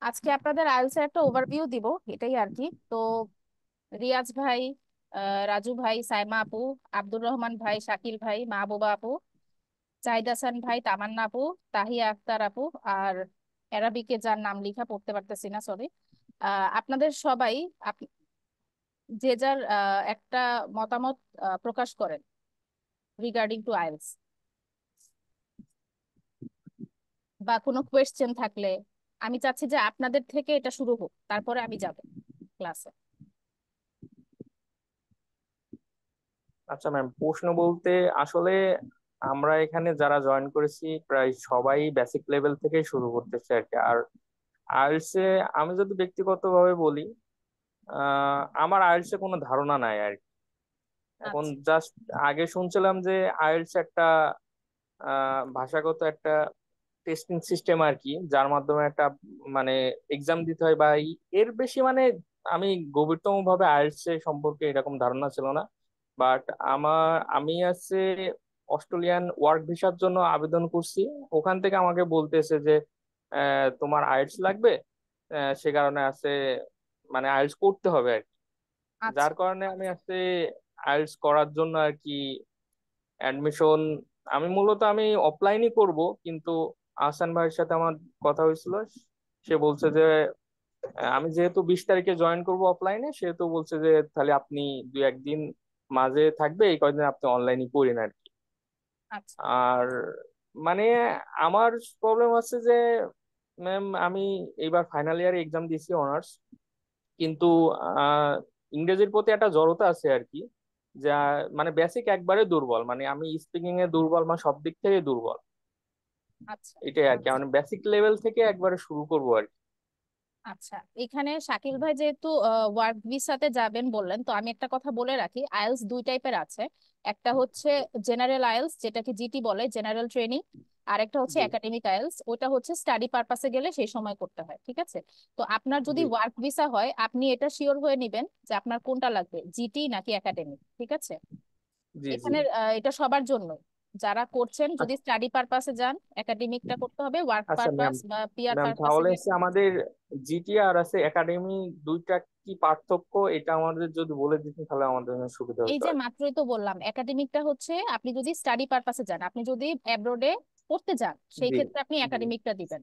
আজকে আপনাদের আইএলটিএস এর একটা ওভারভিউ দিব, এটাই আর কি। তো রিয়াজ ভাই, রাজু ভাই, সাইমা আপু, আব্দুর রহমান ভাই, শাকিল ভাই, মাহবুবা আপু, জাহিদ হাসান ভাই, তামান্না আপু, তাহিয়া আক্তার আপু, আর অ্যারাবিকে যার নাম লিখা পড়তে পারতেছি না, সরি। আপনাদের সবাই আপ- যে যার একটা মতামত প্রকাশ করেন রিগার্ডিং টু আইএলটিএস, বা কোনো কোয়েশ্চেন থাকলে। আমি চাচ্ছি যে আপনাদের থেকে এটা শুরু হোক, তারপরে আমি যাব ক্লাসে। আচ্ছা ম্যাম, প্রশ্ন বলতে আসলে আমরা এখানে যারা জয়েন করেছি প্রায় সবাই বেসিক লেভেল থেকে শুরু করতেছে আর কি। আর আইএলটিএস এ আমি যদি ব্যক্তিগতভাবে বলি, আমার আইএলটিএস এ কোনো ধারণা নাই আর কি। এখন আচ্ছা, জাস্ট আগে শুনছিলাম যে আইএলটিএস একটা ভাষাগত একটা টেস্টিং সিস্টেম আর কি, যার মাধ্যমে একটা মানে এক্সাম দিতে হয় বা এর বেশি মানে আমি গভীরতম ভাবে আইএলটিএস এর সম্পর্কে এরকম ধারণা ছিল না। বাট আমি আছে অস্ট্রেলিয়ান ওয়ার্ক ভিসার জন্য আবেদন করছি। ওখান থেকে আমাকে বলতেছে যে তোমার আইএলটিএস লাগবে, সে কারণে আছে মানে আইএলটিএস করতে হবে আর কি। আচ্ছা, যার কারণে আমি আছে আইএলটিএস করার জন্য আর কি অ্যাডমিশন, আমি মূলত আমি অফলাইনই করব, কিন্তু আহসান ভাইয়ের সাথে আমার কথা হয়েছিল। সে বলছে যে আমি যেহেতু 20 তারিখে জয়েন করব অফলাইনে, সেহেতু বলছে যে তাহলে আপনি 2-1 দিন মাঝে থাকবে, এই কয়েকদিন আপনি অনলাইনে করেন আর কি। আচ্ছা, আর মানে আমার প্রবলেম আছে যে ম্যাম আমি এইবার ফাইনাল ইয়ারে এক্সাম দিছি অনার্স, কিন্তু আহ ইংরেজির প্রতি একটা জড়তা আছে আর কি। যা মানে বেসিক একবারে দুর্বল, মানে আমি স্পিকিং এ দুর্বল, মানে সব দিক থেকে দুর্বল। আচ্ছা, এটাই আর কি, মানে বেসিক লেভেল থেকে একবারে শুরু করবো আর কি। আচ্ছা। এখানে শাকিল ভাই যেহেতু ওয়ার্ক ভিসাতে যাবেন বললেন, তো আমি একটা কথা বলে রাখি, আইএলটিএস দুই টাইপের আছে। একটা হচ্ছে জেনারেল আইএলটিএস, যেটাকে জিটি বলে, জেনারেল ট্রেনিং। আর একটা হচ্ছে জি একাডেমিক আইএলটিএস, ওটা হচ্ছে স্টাডি পারপাসে গেলে সেই সময় করতে হয়, ঠিক আছে? তো আপনার যদি জি ওয়ার্ক ভিসা হয়, আপনি এটা শিওর হয়ে নেবেন যে আপনার কোনটা লাগবে, জিটি নাকি একাডেমিক, ঠিক আছে? জি জি। এখানে এটা সবার জন্য, যারা করছেন যদি আচ্ছা স্টাডি পারপাসে যান একাডেমিকটা করতে হবে, ওয়ার্ক আচ্ছা ম্যাম, পারপাস বা পিআর ম্যাম পারপাসে তাহলে গেলে। হচ্ছে আমাদের জিটি আর আছে একাডেমি, দুইটা কি পার্থক্য, এটা আমাদের যদি বলে দিতেন তাহলে আমাদের জন্য সুবিধা এই হতো যে আর কি। মাত্রই তো বললাম, একাডেমিকটা হচ্ছে আপনি যদি স্টাডি পারপাসে যান, আপনি যদি অ্যাব্রোডে পড়তে যান, সেই জি ক্ষেত্রে আপনি জি একাডেমিকটা দিবেন।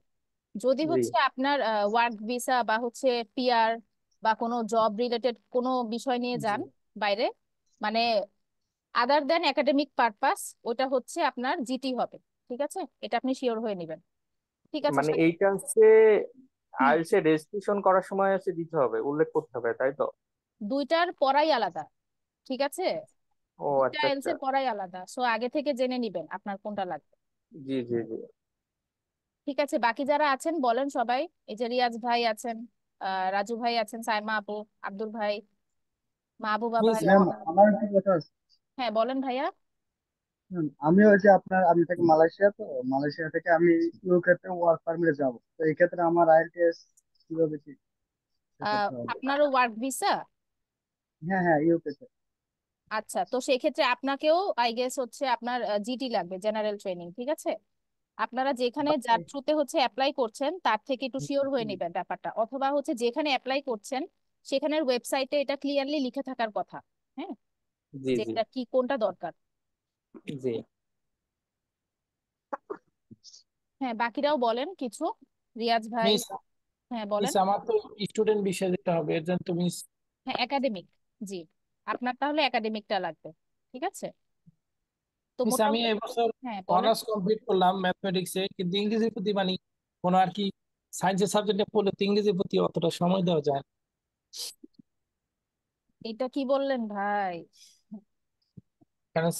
যদি জি হচ্ছে আপনার ওয়ার্ক ভিসা বা হচ্ছে পিআর বা কোনো জব রিলেটেড কোনো বিষয় নিয়ে জি। যান বাইরে, মানে আদার দেন একাডেমিক পারপাস, ওটা হচ্ছে আপনার জিটি হবে, ঠিক আছে? এটা আপনি শিওর হয়ে নেবেন, ঠিক আছে মানে শাকিব? এইটা হচ্ছে হুম। আইএলটিএস এর রেজিস্ট্রেশন করার সময় হচ্ছে দিতে হবে, উল্লেখ করতে হবে, তাই তো? দুইটার পড়াই আলাদা, ঠিক আছে? ও দুইটা আচ্ছা আইএলটিএস আচ্ছা। এর পড়াই আলাদা, সো আগে থেকে জেনে নিবেন আপনার কোনটা লাগবে। জি জি জি। ঠিক আছে, বাকি যারা আছেন বলেন সবাই। এই যে রিয়াজ ভাই আছেন, রাজু ভাই আছেন, সাইমা আপু, আব্দুল ভাই, মাহবুবা মিস ভাই ম্যাম, আছেন। আমার একটা কথা আছে। হ্যাঁ, বলেন ভাইয়া। আমি হচ্ছে আমি থাকি মালয়েশিয়া, তো মালয়েশিয়া থেকে আমি ইউকে তে ওয়ার্ক পারমিটে যাব। তো এই ক্ষেত্রে আমার আইএলটিএস কিভাবে কি করতে হবে? আপনারও ওয়ার্ক ভিসা? হ্যাঁ হ্যাঁ, ইউকে তে। আচ্ছা, তো সেক্ষেত্রে আপনাকেও আই গেস হচ্ছে আপনার জিটি লাগবে, জেনারেল ট্রেনিং, ঠিক আছে? আপনারা যেখানে যার থ্রুতে হচ্ছে অ্যাপ্লাই করছেন তার থেকে একটু শিওর হয়ে নেবেন ব্যাপারটা, অথবা হচ্ছে যেখানে অ্যাপ্লাই করছেন সেখানের ওয়েবসাইটে এটা ক্লিয়ারলি লিখে থাকার কথা। হ্যাঁ, জি যে জি এটা কি কোনটা দরকার। জি। হ্যাঁ, বাকিরাও বলেন কিছু। রিয়াজ ভাই। মিস হ্যাঁ, মিস বলেন। আমার তো স্টুডেন্ট বিষয় যেতে হবে, এর জন্য তো মিস। হ্যাঁ, একাডেমিক। জি, আপনার তাহলে একাডেমিকটা লাগবে, ঠিক আছে? তো মিস আমি মোটামুটি। এবছর হ্যাঁ, বলেন। অনার্স কমপ্লিট করলাম ম্যাথমেটিক্সে, কিন্তু ইংরেজির প্রতি মানে কোনো আর কি সায়েন্সের সাবজেক্টে পড়লে তো ইংরেজির প্রতি অতটা সময় দেওয়া যায় না। এটা কি বললেন ভাই? কারণ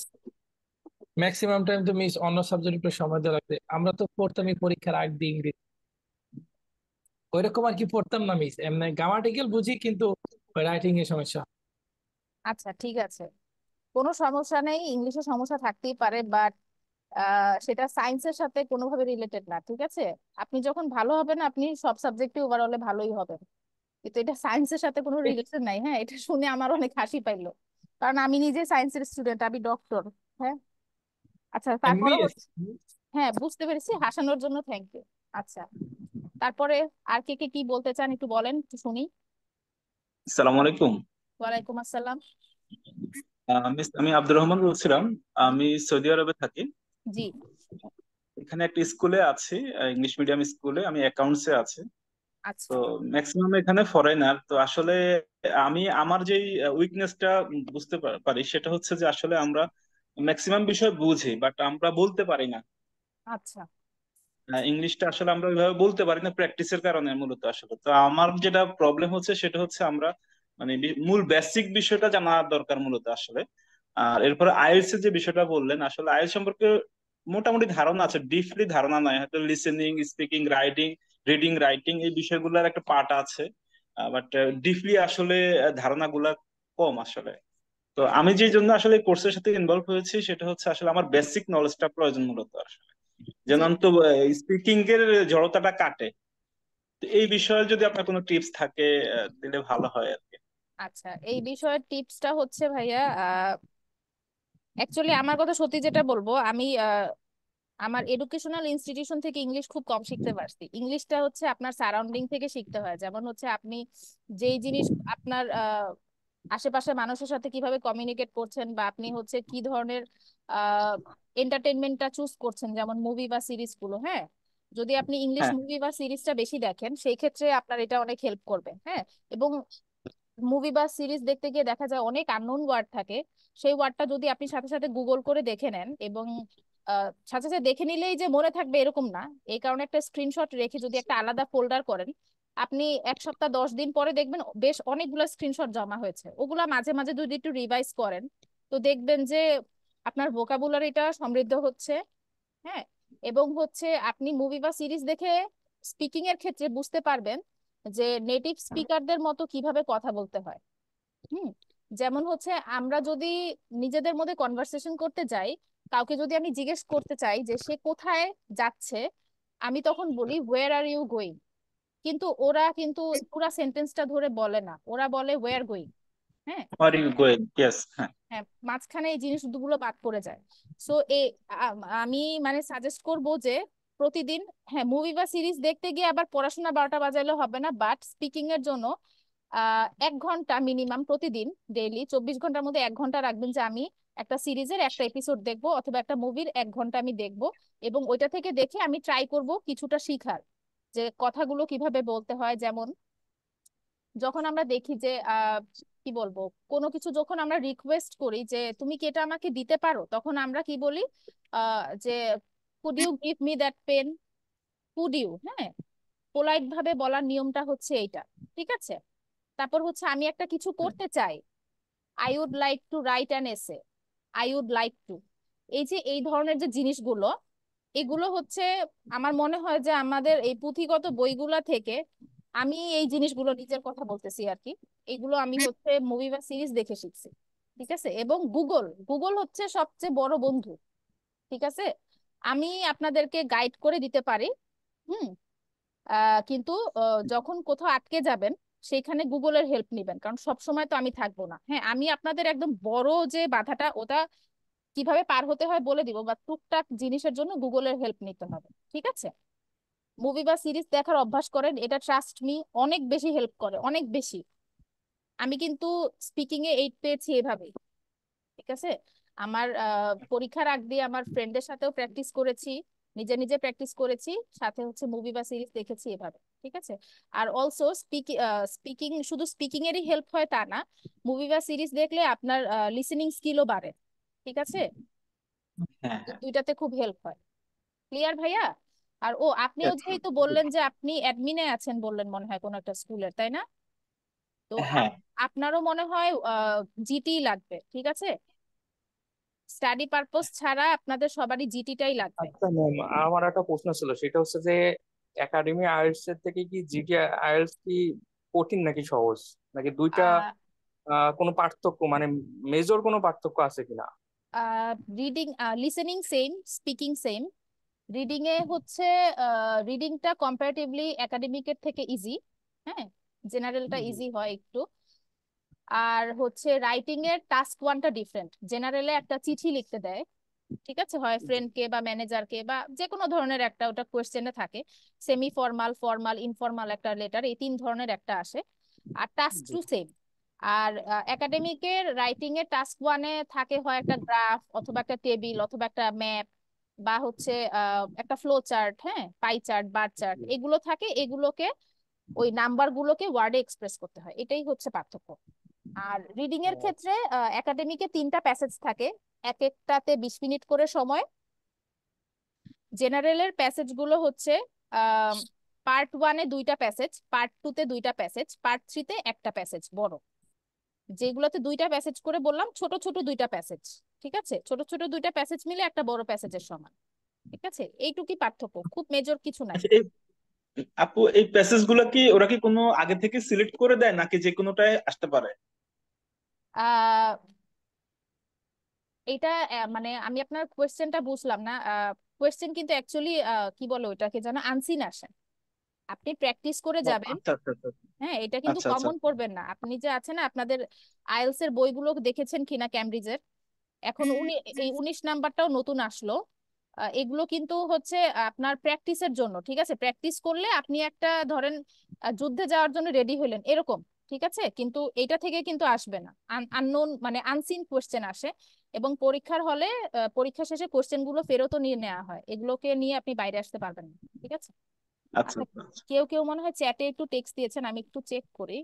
ম্যাক্সিমাম টাইম তো মিস অন্য সাবজেক্টের উপর সময় দেওয়া লাগবে। আমরা তো পড়তামই পরীক্ষার আগ দিয়ে ইংরেজি, ওইরকম আর কি পড়তাম না মিস। এমনি গ্রামাটিক্যাল বুঝি, কিন্তু রাইটিং এর সমস্যা। আচ্ছা, ঠিক আছে, কোনো সমস্যা নেই, ইংলিশে সমস্যা থাকতেই পারে, বাট সেটা সায়েন্সের সাথে কোনোভাবে রিলেটেড না, ঠিক আছে? আপনি যখন ভালো হবেন আপনি সব সাবজেক্টে ওভারঅলে ভালোই হবেন, কিন্তু এটা সায়েন্সের সাথে কোনো রিলেশন নাই। হ্যাঁ, এটা শুনে আমার অনেক হাসি পাইলো, কারণ আমি নিজে সায়েন্সের স্টুডেন্ট, আমি ডক্টর। হ্যাঁ। আচ্ছা, তারপরে এমবিএস। হচ্ছে হ্যাঁ, বুঝতে পেরেছি, হাসানোর জন্য থ্যাংক ইউ। আচ্ছা, তারপরে আর কে কে কি বলতে চান একটু বলেন, একটু শুনি। আসসালামু আলাইকুম। ওয়ালাইকুম আসসালাম। আমি আব্দুর রহমান বলছিলাম। জি। আমি সৌদি আরবে থাকি। জি। এখানে একটা স্কুলে আছি, ইংলিশ মিডিয়াম স্কুলে আমি অ্যাকাউন্টসে আছি। তো আচ্ছা। ম্যাক্সিমাম এখানে ফরেনার। তো আসলে আমি আমার যেই উইকনেসটা বুঝতে পারি সেটা হচ্ছে যে আসলে আমরা ম্যাক্সিমাম বিষয় বুঝি বাট আমরা বলতে পারি না। আচ্ছা। ইংলিশটা আসলে আমরা ওইভাবে বলতে পারি না প্র্যাকটিসের কারণে মূলত। আসলে তো আমার যেটা প্রবলেম হচ্ছে সেটা হচ্ছে আমরা মানে মূল বেসিক বিষয়টা জানা দরকার মূলত আসলে। আর এরপরে আইএলটিএস এর যে বিষয়টা বললেন, আসলে আইএলটিএস সম্পর্কে মোটামুটি ধারণা আছে, ডিপলি ধারণা নাই। হয়তো লিসেনিং, স্পিকিং, রিডিং রাইটিং এই বিষয়গুলোর একটা পার্ট আছে, বাট ডিপলি আসলে ধারণাগুলা কম আসলে। তো আমি যে জন্য আসলে কোর্সের সাথে ইনভলভ হয়েছি সেটা হচ্ছে আসলে আমার বেসিক নলেজটা প্রয়োজন মূলত আসলে, যেন জি। তো স্পিকিং এর জড়তাটা কাটে। তো এই বিষয়ে যদি আপনার কোনো টিপস থাকে দিলে ভালো হয় আর কি। আচ্ছা, এই বিষয়ের টিপসটা হচ্ছে ভাইয়া, অ্যাকচুয়ালি আমার কথা সত্যি যেটা বলবো, আমি আমার এডুকেশনাল ইনস্টিটিউশন থেকে ইংলিশ খুব কম শিখতে পারছি। ইংলিশটা হচ্ছে আপনার সারাউন্ডিং থেকে শিখতে হয়। যেমন হচ্ছে আপনি যেই জিনিস আপনার আশেপাশে মানুষের সাথে কিভাবে কমিউনিকেট করছেন, বা আপনি হচ্ছে কি ধরনের এন্টারটেনমেন্টটা চুজ করছেন, যেমন মুভি বা সিরিজ গুলো। হ্যাঁ, যদি আপনি ইংলিশ হ্যাঁ, মুভি বা সিরিজটা বেশি দেখেন সেই ক্ষেত্রে আপনার এটা অনেক হেল্প করবে। হ্যাঁ, এবং মুভি বা সিরিজ দেখতে গিয়ে দেখা যায় অনেক আননোন ওয়ার্ড থাকে। সেই ওয়ার্ডটা যদি আপনি সাথে সাথে গুগল করে দেখে নেন, এবং সাথে সাথে দেখে নিলেই যে মনে থাকবে এরকম না, এই কারণে একটা স্ক্রিনশট রেখে যদি একটা আলাদা ফোল্ডার করেন, আপনি 1 সপ্তাহ 10 দিন পরে দেখবেন বেশ অনেকগুলো স্ক্রিনশট জমা হয়েছে। ওগুলা মাঝে মাঝে যদি একটু রিভাইজ করেন, তো দেখবেন যে আপনার ভোকাবুলারিটা সমৃদ্ধ হচ্ছে। হ্যাঁ, এবং হচ্ছে আপনি মুভি বা সিরিজ দেখে স্পিকিং এর ক্ষেত্রে বুঝতে পারবেন যে নেটিভ স্পিকারদের মতো কিভাবে কথা বলতে হয়। হুম, যেমন হচ্ছে আমরা যদি নিজেদের মধ্যে কনভারসেশন করতে যাই, কাউকে যদি আমি জিজ্ঞেস করতে চাই যে সে কোথায় যাচ্ছে, আমি তখন বলি হোয়ার আর ইউ গোয়িং। কিন্তু ওরা কিন্তু পুরা সেন্টেন্সটা ধরে বলে না, ওরা বলে ওয়ার গোয়িং। হ্যাঁ। আর ইউ গোয়িং, ইয়েস, হ্যাঁ। হ্যাঁ, মাঝখানে এই জিনিসগুলো বাদ পড়ে যায়। সো আমি মানে সাজেস্ট করব যে প্রতিদিন, হ্যাঁ, মুভি বা সিরিজ দেখতে গিয়ে আবার পড়াশোনা 12টা বাজাইলে হবে না, বাট স্পিকিং এর জন্য 1 ঘন্টা মিনিমাম প্রতিদিন, ডেইলি 24 ঘন্টার মধ্যে 1 ঘন্টা রাখবেন যে আমি একটা সিরিজের একটা এপিসোড দেখবো, অথবা একটা মুভির 1 ঘন্টা আমি দেখবো। এবং ওইটা থেকে দেখে আমি ট্রাই করব কিছুটা শিখার, যে কথাগুলো কিভাবে বলতে হয়। যেমন যখন আমরা দেখি যে কি বলবো, কোনো কিছু যখন আমরা রিকোয়েস্ট করি যে তুমি কি এটা আমাকে দিতে পারো, তখন আমরা কি বলি, যে could you give me that pen, could you. হ্যাঁ, পোলাইট ভাবে বলার নিয়মটা হচ্ছে এইটা। ঠিক আছে। তারপর হচ্ছে আমি একটা কিছু করতে চাই, I would like to write an essay, I would like to. এই যে এই ধরনের যে জিনিসগুলো, এগুলো হচ্ছে আমার মনে হয় যে আমাদের এই পুঁথিগত বইগুলা থেকে আমি এই জিনিসগুলো নিজের কথা বলতেছি আর কি, এগুলো আমি হচ্ছে মুভি বা সিরিজ দেখে শিখছি। ঠিক আছে। এবং গুগল গুগল হচ্ছে সবচেয়ে বড় বন্ধু। ঠিক আছে। আমি আপনাদেরকে গাইড করে দিতে পারি। হুম। কিন্তু যখন কোথাও আটকে যাবেন, সেখানে গুগলের হেল্প নিবেন, কারণ সব সময় তো আমি থাকবো না। হ্যাঁ, আমি আপনাদের একদম বড় যে বাধাটা ওটা কিভাবে পার হতে হয় বলে দিব, বা টুকটাক জিনিসের জন্য গুগলের হেল্প নিতে হবে। ঠিক আছে। মুভি বা সিরিজ দেখার অভ্যাস করেন, এটা ট্রাস্ট মি অনেক বেশি হেল্প করে, অনেক বেশি। আমি কিন্তু স্পিকিং এ 8 পেয়েছি এভাবেই। ঠিক আছে। আমার পরীক্ষার আগ দিয়ে আমার ফ্রেন্ডের সাথেও প্র্যাকটিস করেছি, নিজে নিজে প্র্যাকটিস করেছি, সাথে হচ্ছে মুভি বা সিরিজ দেখেছি এভাবে। ঠিক আছে। আর অলসো স্পিকিং শুধু স্পিকিং এরই হেল্প হয় তা না, মুভি বা সিরিজ দেখলে আপনার লিসেনিং স্কিলও বাড়ে। ঠিক আছে। হ্যাঁ, হ্যাঁ, দুইটাতে খুব হেল্প হয়। ক্লিয়ার ভাইয়া? আর আপনিও yes, যেহেতু বললেন যে আপনি অ্যাডমিনে আছেন বললেন মনে হয় কোন একটা স্কুলের, তাই না? তো হ্যাঁ, আপনারও মনে হয় জিটি লাগবে। ঠিক আছে। স্টাডি পারপোজ ছাড়া আপনাদের সবারই জিটিটাই লাগবে। আচ্ছা ম্যাম, আমার একটা প্রশ্ন ছিল, সেটা হচ্ছে যে একাডেমি আইএলটিএস এর থেকে কি জিটি আইএলটিএস কি কঠিন নাকি সহজ, নাকি দুইটা কোনো পার্থক্য, মানে মেজর কোনো পার্থক্য আছে কিনা? Reading, listening same, speaking same. Reading এ হচ্ছে রিডিংটা কম্পারেটিভলি একাডেমিকের থেকে ইজি। হ্যাঁ, জেনারেলটা ইজি হয় একটু। আর হচ্ছে রাইটিং এর টাস্ক ওয়ানটা ডিফারেন্ট। জেনারেলে একটা চিঠি লিখতে দেয়, ঠিক আছে, হয় ফ্রেন্ডকে বা ম্যানেজারকে বা যে কোনো ধরনের একটা ওটা কোয়েশ্চেনে থাকে। সেমি ফর্মাল, ফর্মাল, ইনফর্মাল একটা লেটার, এই তিন ধরনের একটা আসে। আর টাস্ক জি। Two same. আর একাডেমিকের রাইটিং এর টাস্ক ওয়ানে থাকে হয় একটা গ্রাফ অথবা একটা টেবিল অথবা একটা ম্যাপ বা হচ্ছে একটা ফ্লো চার্ট, হ্যাঁ, পাই চার্ট, বার চার্ট, এগুলো থাকে। এগুলোকে ওই নাম্বার গুলোকে ওয়ার্ডে এক্সপ্রেস করতে হয়, এটাই হচ্ছে পার্থক্য। আর রিডিং এর ক্ষেত্রে একাডেমিকে তিনটা প্যাসেজ থাকে, এক একটাতে 20 মিনিট করে সময়। জেনারেলের প্যাসেজ গুলো হচ্ছে পার্ট ওয়ানে দুইটা প্যাসেজ, পার্ট টুতে দুইটা প্যাসেজ, পার্ট থ্রিতে একটা প্যাসেজ বড়। যেগুলোতে দুইটা প্যাসেজ করে বললাম, ছোট ছোট দুইটা প্যাসেজ। ঠিক আছে, ছোট ছোট দুইটা প্যাসেজ মিলে একটা বড় প্যাসেজের সমান। ঠিক আছে, এইটুকুই পার্থক্য, খুব মেজর কিছু নাই। আচ্ছা, এই আপু এই প্যাসেজ গুলো কি ওরা কি কোনো আগে থেকে সিলেক্ট করে দেয় নাকি যে কোনোটায় আসতে পারে? আহ এটা মানে আমি আপনার কোয়েশ্চেনটা বুঝলাম না। কোয়েশ্চেন কিন্তু অ্যাকচুয়ালি কি বলে ওইটাকে যেন, আনসিন আসে। আপনি প্র্যাকটিস করে ও, যাবেন। আচ্ছা আচ্ছা আচ্ছা হ্যাঁ, এটা কিন্তু আচ্ছা আচ্ছা। কমন করবেন না। আপনি যে আছে না, আপনাদের আইএলস এর বইগুলো দেখেছেন কিনা ক্যামব্রিজের, এখন এই 19 নাম্বারটাও নতুন আসলো। এগুলো কিন্তু হচ্ছে আপনার প্র্যাকটিসের জন্য। ঠিক আছে, প্র্যাকটিস করলে আপনি একটা ধরেন যুদ্ধে যাওয়ার জন্য রেডি হলেন এরকম। ঠিক আছে, কিন্তু এটা থেকে কিন্তু আসবে না, আননোন মানে আনসিন কোশ্চেন আসে। এবং পরীক্ষার হলে পরীক্ষা শেষে কোশ্চেন গুলো ফেরতও নিয়ে নেওয়া হয়, এগুলোকে নিয়ে আপনি বাইরে আসতে পারবেন না। ঠিক আছে। আচ্ছা আচ্ছা, আচ্ছা আচ্ছা। কেউ কেউ মনে হয় চ্যাটে একটু টেক্সট দিয়েছেন, আমি একটু চেক করি।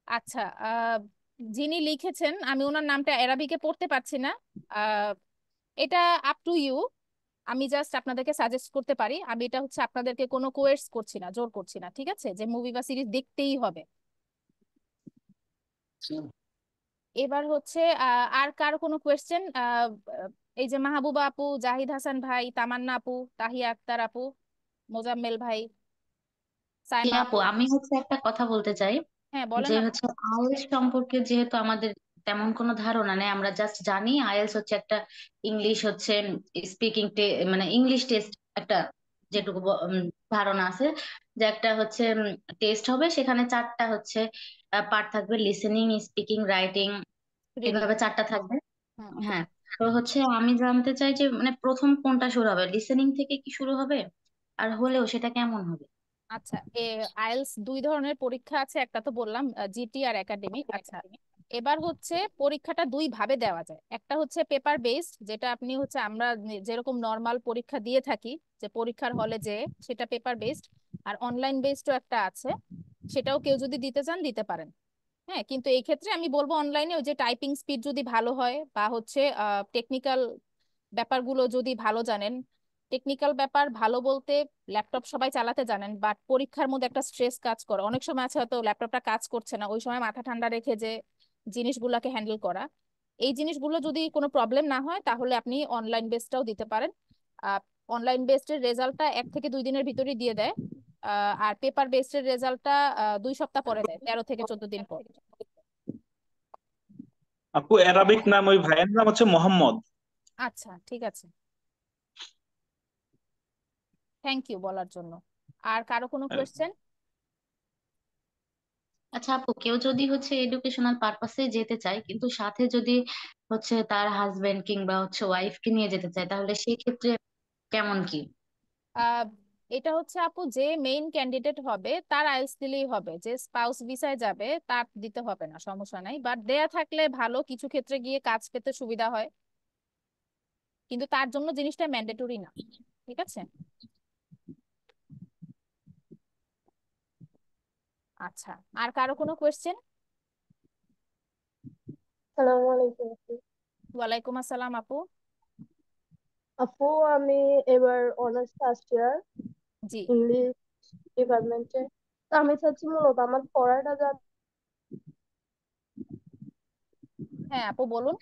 আচ্ছা, যিনি লিখেছেন আমি ওনার নামটা অ্যারাবিকে পড়তে পারছি না। আহ, এটা আপ টু ইউ। আমি জাস্ট আপনাদেরকে সাজেস্ট করতে পারি, আমি এটা হচ্ছে আপনাদেরকে কোনো কোয়ের্স করছি না, জোর করছি না। ঠিক আছে, যে মুভি বা সিরিজ দেখতেই হবে। এবার হচ্ছে আর কার কোনো কোয়েশ্চেন? এই যে মাহবুবা আপু, জাহিদ হাসান ভাই, তামান্না আপু, তাহিয়া আক্তার আপু, মোজাম্মেল ভাই, জি সাইমা আপু, আপু। আমি হচ্ছে একটা কথা বলতে চাই হ্যাঁ, বলেন যে আপু। হচ্ছে আইএলটিএস সম্পর্কে যেহেতু আমাদের তেমন কোনো ধারণা নেই, আমরা জাস্ট জানি আইএলটিএস হচ্ছে একটা ইংলিশ হচ্ছে স্পিকিং, মানে ইংলিশ টেস্ট একটা, হুম। যেটুকু ধারণা আছে যে একটা হচ্ছে টেস্ট হবে, সেখানে চারটা হচ্ছে পার্ট থাকবে, লিসেনিং, স্পিকিং, রাইটিং, রিডিং। এভাবে চারটা থাকবে। হুম। হ্যাঁ, তো হচ্ছে আমি জানতে চাই যে মানে প্রথম কোনটা শুরু হবে, লিসেনিং থেকে কি শুরু হবে? আর হলেও সেটা কেমন হবে? আচ্ছা, আইএলস দুই ধরনের পরীক্ষা আছে, একটা তো বললাম জিটি আর একাডেমিক। আচ্ছা, এবার হচ্ছে পরীক্ষাটা দুই ভাবে দেওয়া যায়। একটা হচ্ছে পেপার বেসড, যেটা আপনি হচ্ছে আমরা যেরকম নর্মাল পরীক্ষা দিয়ে থাকি, যে পরীক্ষার হলে যে, সেটা পেপার বেসড। আর অনলাইন বেসডও একটা আছে, সেটাও কেউ যদি দিতে চান দিতে পারেন। হ্যাঁ, কিন্তু এই ক্ষেত্রে আমি বলবো অনলাইনে ওই যে টাইপিং স্পিড যদি ভালো হয় বা হচ্ছে টেকনিক্যাল ব্যাপারগুলো যদি ভালো জানেন। টেকনিক্যাল ব্যাপার ভালো বলতে ল্যাপটপ সবাই চালাতে জানেন, বাট পরীক্ষার মধ্যে একটা স্ট্রেস কাজ করে, অনেক সময় আছে হয়তো ল্যাপটপটা কাজ করছে না, ওই সময় মাথা ঠান্ডা রেখে যে জিনিসগুলোকে হ্যান্ডেল করা, এই জিনিসগুলো যদি কোনো প্রবলেম না হয় তাহলে আপনি অনলাইন বেসটাও দিতে পারেন। অনলাইন বেসডের রেজাল্টটা 1 থেকে 2 দিনের ভিতরেই দিয়ে দেয়। আর পেপার বেসডের রেজাল্টটা 2 সপ্তাহ পরে দেয়, 13 থেকে 14 দিন পর। আপু অ্যারাবিক নাম, ওই ভাইয়ের নাম হচ্ছে মোহাম্মদ। আচ্ছা, ঠিক আছে, থ্যাংক ইউ বলার জন্য। আর কারো কোনো কোয়েশ্চেন? আচ্ছা আপু, কেউ যদি হচ্ছে এডুকেশনাল পারপাসে যেতে চায় কিন্তু সাথে যদি হচ্ছে তার হাজবেন্ড কিংবা হচ্ছে ওয়াইফ কে নিয়ে যেতে চায়, তাহলে সেই ক্ষেত্রে কেমন কি? আহ এটা হচ্ছে আপু, যে মেইন ক্যান্ডিডেট হবে তার আইএলটিএস দিলেই হবে, যে স্পাউস ভিসায় যাবে তার দিতে হবে না, সমস্যা নাই। বাট দেয়া থাকলে ভালো, কিছু ক্ষেত্রে গিয়ে কাজ পেতে সুবিধা হয়, কিন্তু তার জন্য জিনিসটা ম্যান্ডেটরি না। ঠিক আছে। আচ্ছা, আর কারো কোনো কোয়েশ্চেন? সালামু আলাইকুম আপু। ওয়ালাইকুম আসসালাম আপু। আপু, আমি এবার অনার্স ফার্স্ট ইয়ার, জি। ইংলিশ ডিপার্টমেন্টে। তো আমি চাচ্ছি মূলত আমার পড়াটা যা হ্যাঁ আপু, বলুন।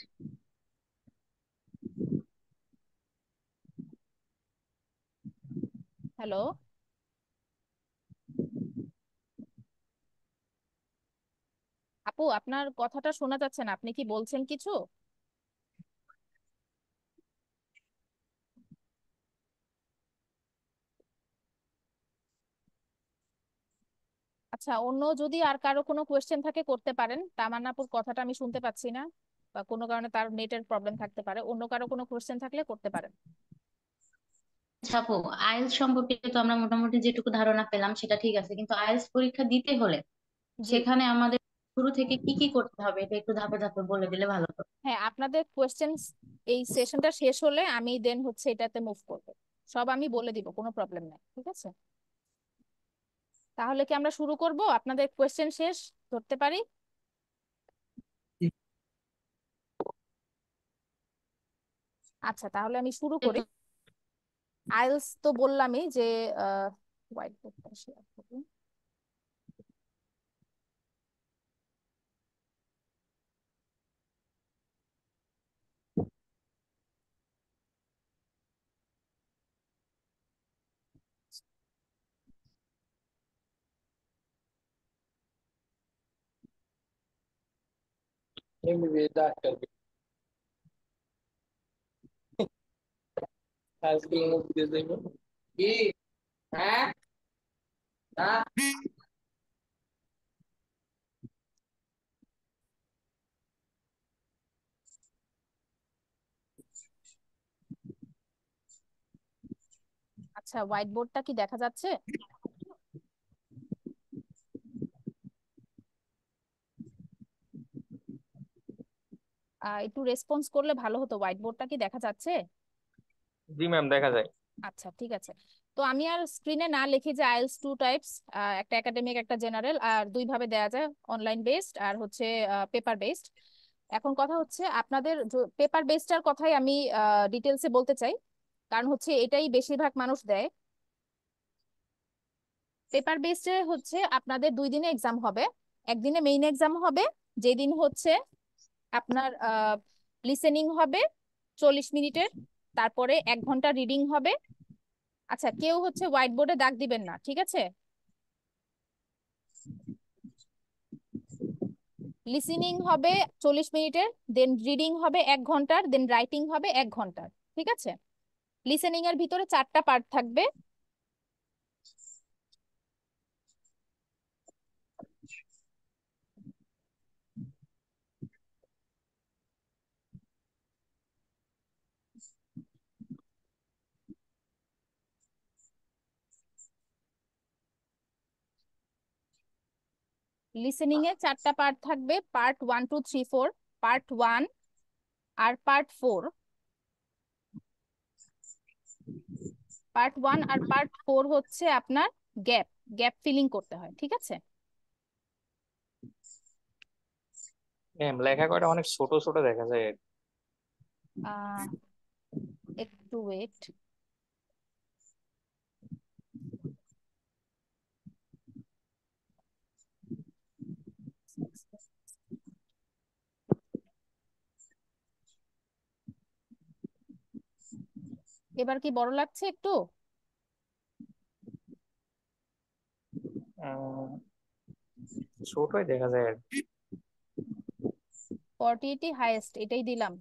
হ্যালো আপু, আপনার কথাটা শোনা যাচ্ছে না, আপনি কি বলছেন কিছু? আচ্ছা, অন্য যদি আর কারো কোনো কোয়েশ্চেন থাকে করতে পারেন। তামান্নাপুর কথাটা আমি শুনতে পাচ্ছি না, বা কোনো কারণে তার নেটের প্রবলেম থাকতে পারে। অন্য কারো কোনো কোয়েশ্চেন থাকলে করতে পারেন। আচ্ছা আপু, আইএলটিএস সম্পর্কে তো আমরা মোটামুটি যেটুকু ধারণা পেলাম সেটা ঠিক আছে, কিন্তু আইএলটিএস পরীক্ষা দিতে হলে জি। সেখানে আমাদের শুরু থেকে কি কি করতে হবে এটা একটু ধাপে ধাপে বলে দিলে ভালো হতো। হ্যাঁ, আপনাদের কোয়েশ্চেন এই সেশনটা শেষ হলে আমি দেন হচ্ছে এটাতে মুভ করবো। সব আমি বলে দিব, কোনো প্রবলেম নাই, ঠিক আছে? তাহলে কি আমরা শুরু করব? আপনাদের কোয়েশ্চেন শেষ ধরতে পারি? আচ্ছা, তাহলে আমি শুরু করি। আইএলস তো বললামই যে হোয়াইট বোর্ডটা শেয়ার করি। এমবিবিএস ডাক্তার আজকে মুক্তি দেব কি? হ্যাঁ না। আচ্ছা, হোয়াইট বোর্ডটা কি দেখা যাচ্ছে? একটু রেসপন্স করলে ভালো হতো। হোয়াইট বোর্ডটা কি দেখা যাচ্ছে? জি ম্যাম, দেখা যায়। আচ্ছা, ঠিক আছে। তো আমি আর স্ক্রিনে না লিখি যে আইএলস টু টাইপস, একটা একাডেমিক একটা জেনারেল, আর দুই ভাবে দেয়া যায়, অনলাইন বেসড আর হচ্ছে পেপার বেসড। এখন কথা হচ্ছে আপনাদের পেপার বেসডটার কথাই আমি ডিটেলসে বলতে চাই, কারণ হচ্ছে এটাই বেশিরভাগ মানুষ দেয়। পেপার বেসডে হচ্ছে আপনাদের 2 দিনে এক্সাম হবে। একদিনে মেইন এক্সাম হবে, যেদিন হচ্ছে আপনার লিসেনিং হবে 40 মিনিটের, তারপরে 1 ঘন্টা রিডিং হবে। আচ্ছা, কেউ হচ্ছে হোয়াইট বোর্ডে দাগ দিবেন না, ঠিক আছে? লিসেনিং হবে 40 মিনিটের, দেন রিডিং হবে 1 ঘন্টার, দেন রাইটিং হবে 1 ঘন্টার, ঠিক আছে? লিসেনিং এর ভিতরে 4টা পার্ট থাকবে। লিসেনিং এ 4টা পার্ট থাকবে, পার্ট 1 2 3 4, পার্ট 1 আর পার্ট 4। পার্ট 1 আর পার্ট 4 হচ্ছে আপনার গ্যাপ গ্যাপ ফিলিং করতে হয়, ঠিক আছে? ম্যাম, লেখা কয়টা অনেক ছোট ছোট দেখা যায়। আহ একটু ওয়েট। এবার কি বড় লাগছে একটু? উম, ছোটই দেখা যায় আর কি। 40 হাইয়েস্ট, এটাই দিলাম।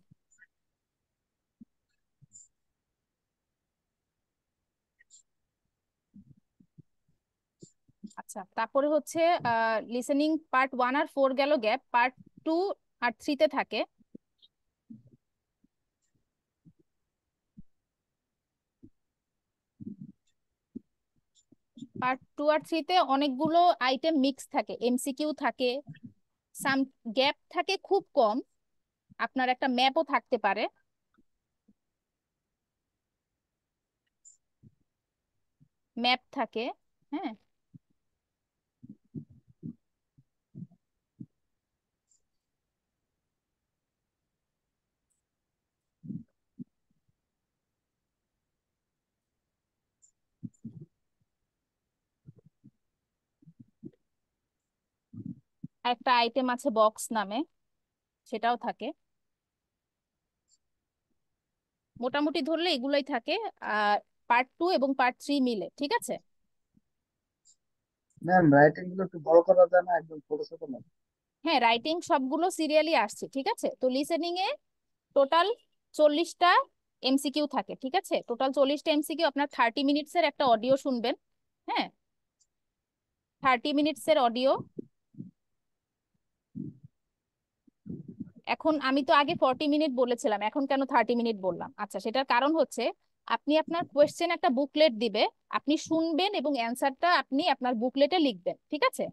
আচ্ছা, তারপরে হচ্ছে লিসেনিং পার্ট 1 আর 4 গেল গ্যাপ, পার্ট 2 আর 3-তে থাকে। পার্ট 2 আর 3-তে অনেকগুলো আইটেম মিক্স থাকে, এমসিকিউ থাকে, সাম গ্যাপ থাকে খুব কম, আপনার একটা ম্যাপও থাকতে পারে। ম্যাপ থাকে, হ্যাঁ। একটা আইটেম আছে বক্স নামে, সেটাও থাকে। মোটামুটি ধরলে এগুলোই থাকে, আর পার্ট 2 এবং পার্ট 3 মিলে, ঠিক আছে? ম্যাম, রাইটিং গুলো একটু বড় করা যায় না, একদম ছোট ছোট না? হ্যাঁ, রাইটিং সবগুলো সিরিয়ালি আসছে, ঠিক আছে? তো লিসেনিং এ টোটাল 40টা এমসিকিউ থাকে, ঠিক আছে? টোটাল 40টা এমসিকিউ, আপনার 30 মিনিটসের একটা অডিও শুনবেন, হ্যাঁ। 30 মিনিটসের অডিও। এখন আমি তো আগে 40 মিনিট বলেছিলাম, এখন কেন 30 মিনিট বললাম? আচ্ছা, সেটার কারণ হচ্ছে আপনি আপনার কোয়েশ্চেন একটা বুকলেট দিবে, আপনি শুনবেন এবং অ্যান্সারটা আপনি আপনার বুকলেটে লিখবেন, ঠিক আছে?